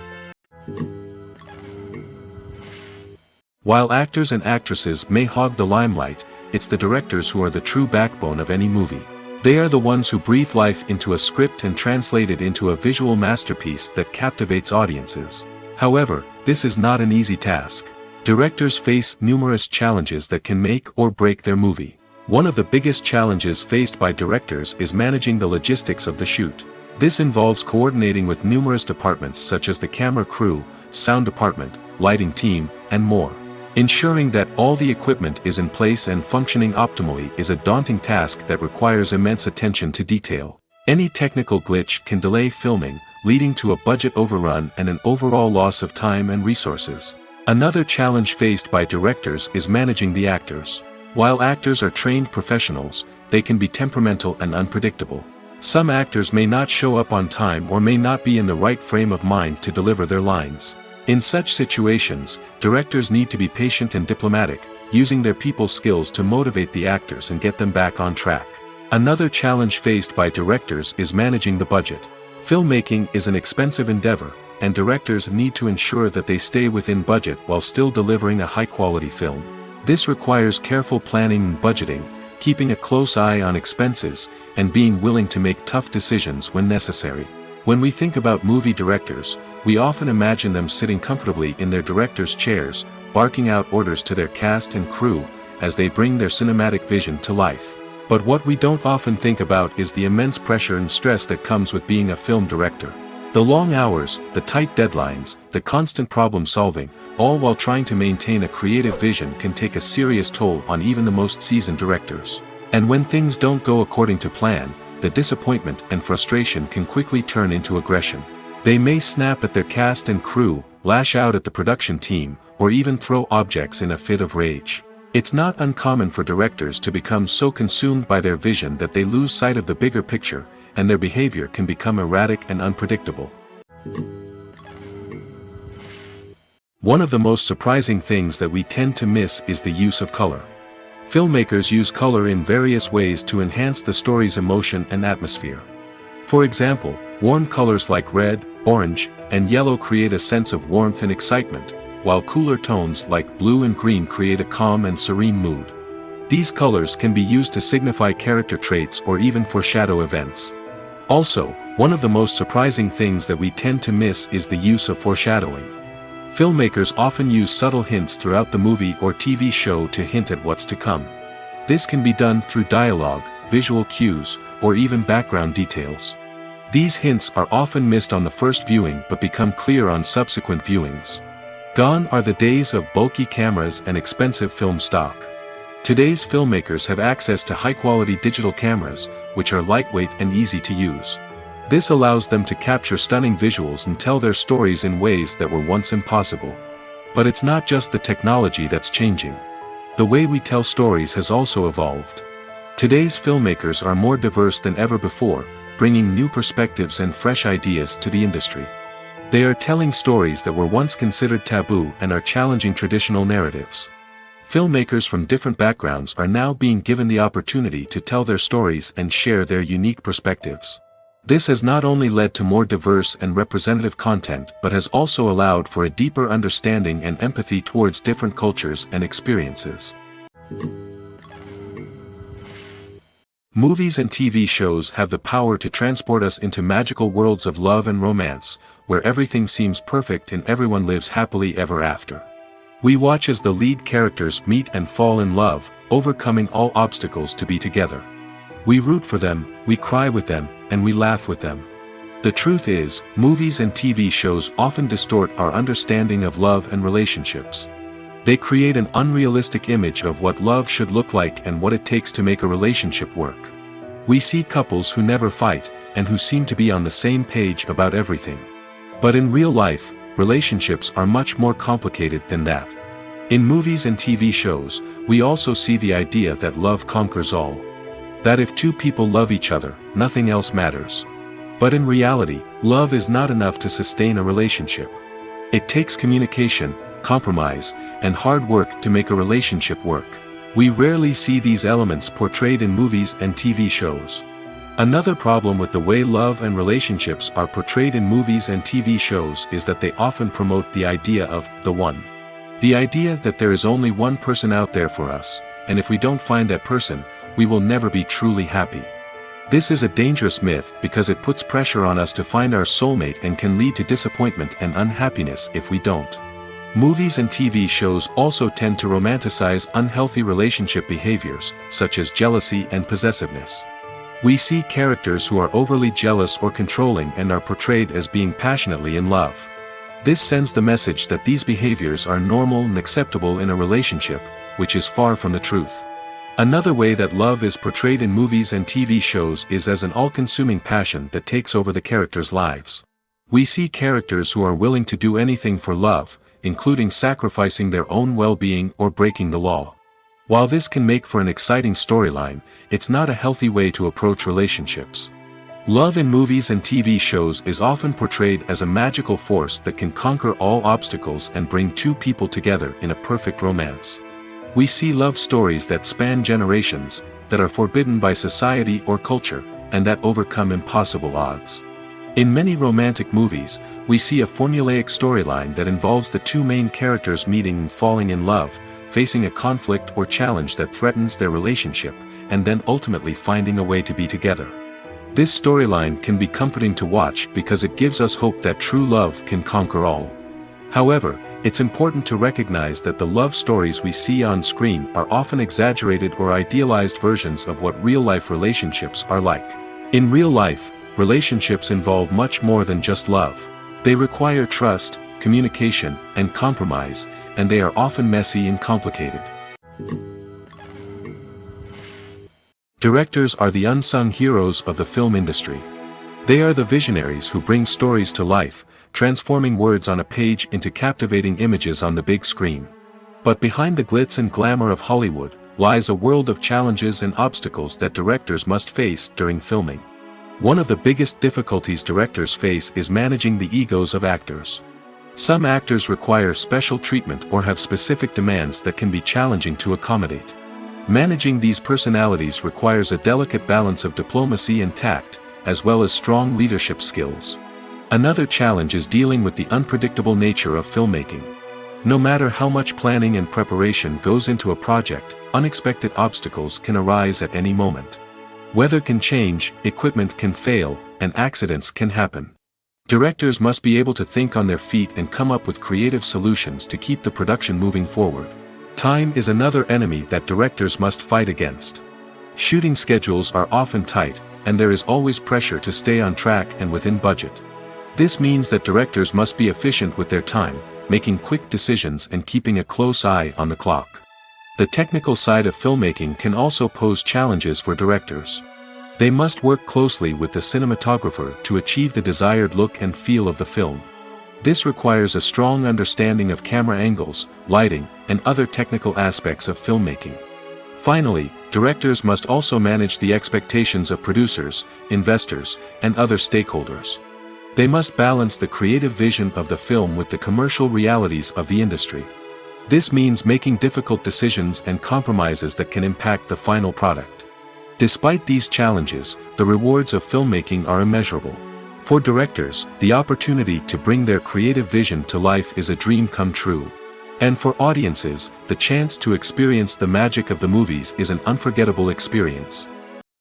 While actors and actresses may hog the limelight, it's the directors who are the true backbone of any movie. They are the ones who breathe life into a script and translate it into a visual masterpiece that captivates audiences. However, this is not an easy task. Directors face numerous challenges that can make or break their movie. One of the biggest challenges faced by directors is managing the logistics of the shoot. This involves coordinating with numerous departments such as the camera crew, sound department, lighting team, and more. Ensuring that all the equipment is in place and functioning optimally is a daunting task that requires immense attention to detail. Any technical glitch can delay filming, leading to a budget overrun and an overall loss of time and resources. Another challenge faced by directors is managing the actors. While actors are trained professionals, they can be temperamental and unpredictable. Some actors may not show up on time or may not be in the right frame of mind to deliver their lines. In such situations, directors need to be patient and diplomatic, using their people skills to motivate the actors and get them back on track. Another challenge faced by directors is managing the budget. Filmmaking is an expensive endeavor, and directors need to ensure that they stay within budget while still delivering a high-quality film. This requires careful planning and budgeting, keeping a close eye on expenses, and being willing to make tough decisions when necessary. When we think about movie directors, we often imagine them sitting comfortably in their director's chairs, barking out orders to their cast and crew, as they bring their cinematic vision to life. But what we don't often think about is the immense pressure and stress that comes with being a film director. The long hours, the tight deadlines, the constant problem solving, all while trying to maintain a creative vision can take a serious toll on even the most seasoned directors. And when things don't go according to plan, the disappointment and frustration can quickly turn into aggression. They may snap at their cast and crew, lash out at the production team, or even throw objects in a fit of rage. It's not uncommon for directors to become so consumed by their vision that they lose sight of the bigger picture, and their behavior can become erratic and unpredictable. One of the most surprising things that we tend to miss is the use of color. Filmmakers use color in various ways to enhance the story's emotion and atmosphere. For example, warm colors like red, orange, and yellow create a sense of warmth and excitement, while cooler tones like blue and green create a calm and serene mood. These colors can be used to signify character traits or even foreshadow events. Also, one of the most surprising things that we tend to miss is the use of foreshadowing. Filmmakers often use subtle hints throughout the movie or TV show to hint at what's to come. This can be done through dialogue, visual cues, or even background details. These hints are often missed on the first viewing but become clear on subsequent viewings. Gone are the days of bulky cameras and expensive film stock. Today's filmmakers have access to high-quality digital cameras, which are lightweight and easy to use. This allows them to capture stunning visuals and tell their stories in ways that were once impossible. But it's not just the technology that's changing. The way we tell stories has also evolved. Today's filmmakers are more diverse than ever before, bringing new perspectives and fresh ideas to the industry. They are telling stories that were once considered taboo and are challenging traditional narratives. Filmmakers from different backgrounds are now being given the opportunity to tell their stories and share their unique perspectives. This has not only led to more diverse and representative content but has also allowed for a deeper understanding and empathy towards different cultures and experiences. Movies and TV shows have the power to transport us into magical worlds of love and romance, where everything seems perfect and everyone lives happily ever after. We watch as the lead characters meet and fall in love, overcoming all obstacles to be together. We root for them, we cry with them, and we laugh with them. The truth is, movies and TV shows often distort our understanding of love and relationships. They create an unrealistic image of what love should look like and what it takes to make a relationship work. We see couples who never fight, and who seem to be on the same page about everything. But in real life, relationships are much more complicated than that. In movies and TV shows, we also see the idea that love conquers all. That if two people love each other, nothing else matters. But in reality, love is not enough to sustain a relationship. It takes communication, compromise, and hard work to make a relationship work. We rarely see these elements portrayed in movies and TV shows. Another problem with the way love and relationships are portrayed in movies and TV shows is that they often promote the idea of the one. The idea that there is only one person out there for us, and if we don't find that person, we will never be truly happy. This is a dangerous myth because it puts pressure on us to find our soulmate and can lead to disappointment and unhappiness if we don't. Movies and TV shows also tend to romanticize unhealthy relationship behaviors, such as jealousy and possessiveness. We see characters who are overly jealous or controlling and are portrayed as being passionately in love. This sends the message that these behaviors are normal and acceptable in a relationship, which is far from the truth. Another way that love is portrayed in movies and TV shows is as an all-consuming passion that takes over the characters' lives. We see characters who are willing to do anything for love, including sacrificing their own well-being or breaking the law. While this can make for an exciting storyline, it's not a healthy way to approach relationships. Love in movies and TV shows is often portrayed as a magical force that can conquer all obstacles and bring two people together in a perfect romance. We see love stories that span generations, that are forbidden by society or culture, and that overcome impossible odds. In many romantic movies, we see a formulaic storyline that involves the two main characters meeting and falling in love, facing a conflict or challenge that threatens their relationship, and then ultimately finding a way to be together. This storyline can be comforting to watch because it gives us hope that true love can conquer all. However, it's important to recognize that the love stories we see on screen are often exaggerated or idealized versions of what real-life relationships are like. In real life, relationships involve much more than just love. They require trust, communication, and compromise, and they are often messy and complicated. Directors are the unsung heroes of the film industry. They are the visionaries who bring stories to life, transforming words on a page into captivating images on the big screen. But behind the glitz and glamour of Hollywood lies a world of challenges and obstacles that directors must face during filming. One of the biggest difficulties directors face is managing the egos of actors. Some actors require special treatment or have specific demands that can be challenging to accommodate. Managing these personalities requires a delicate balance of diplomacy and tact, as well as strong leadership skills. Another challenge is dealing with the unpredictable nature of filmmaking. No matter how much planning and preparation goes into a project, unexpected obstacles can arise at any moment. Weather can change, equipment can fail, and accidents can happen. Directors must be able to think on their feet and come up with creative solutions to keep the production moving forward. Time is another enemy that directors must fight against. Shooting schedules are often tight, and there is always pressure to stay on track and within budget. This means that directors must be efficient with their time, making quick decisions and keeping a close eye on the clock. The technical side of filmmaking can also pose challenges for directors. They must work closely with the cinematographer to achieve the desired look and feel of the film. This requires a strong understanding of camera angles, lighting, and other technical aspects of filmmaking. Finally, directors must also manage the expectations of producers, investors, and other stakeholders. They must balance the creative vision of the film with the commercial realities of the industry. This means making difficult decisions and compromises that can impact the final product. Despite these challenges, the rewards of filmmaking are immeasurable. For directors, the opportunity to bring their creative vision to life is a dream come true. And for audiences, the chance to experience the magic of the movies is an unforgettable experience.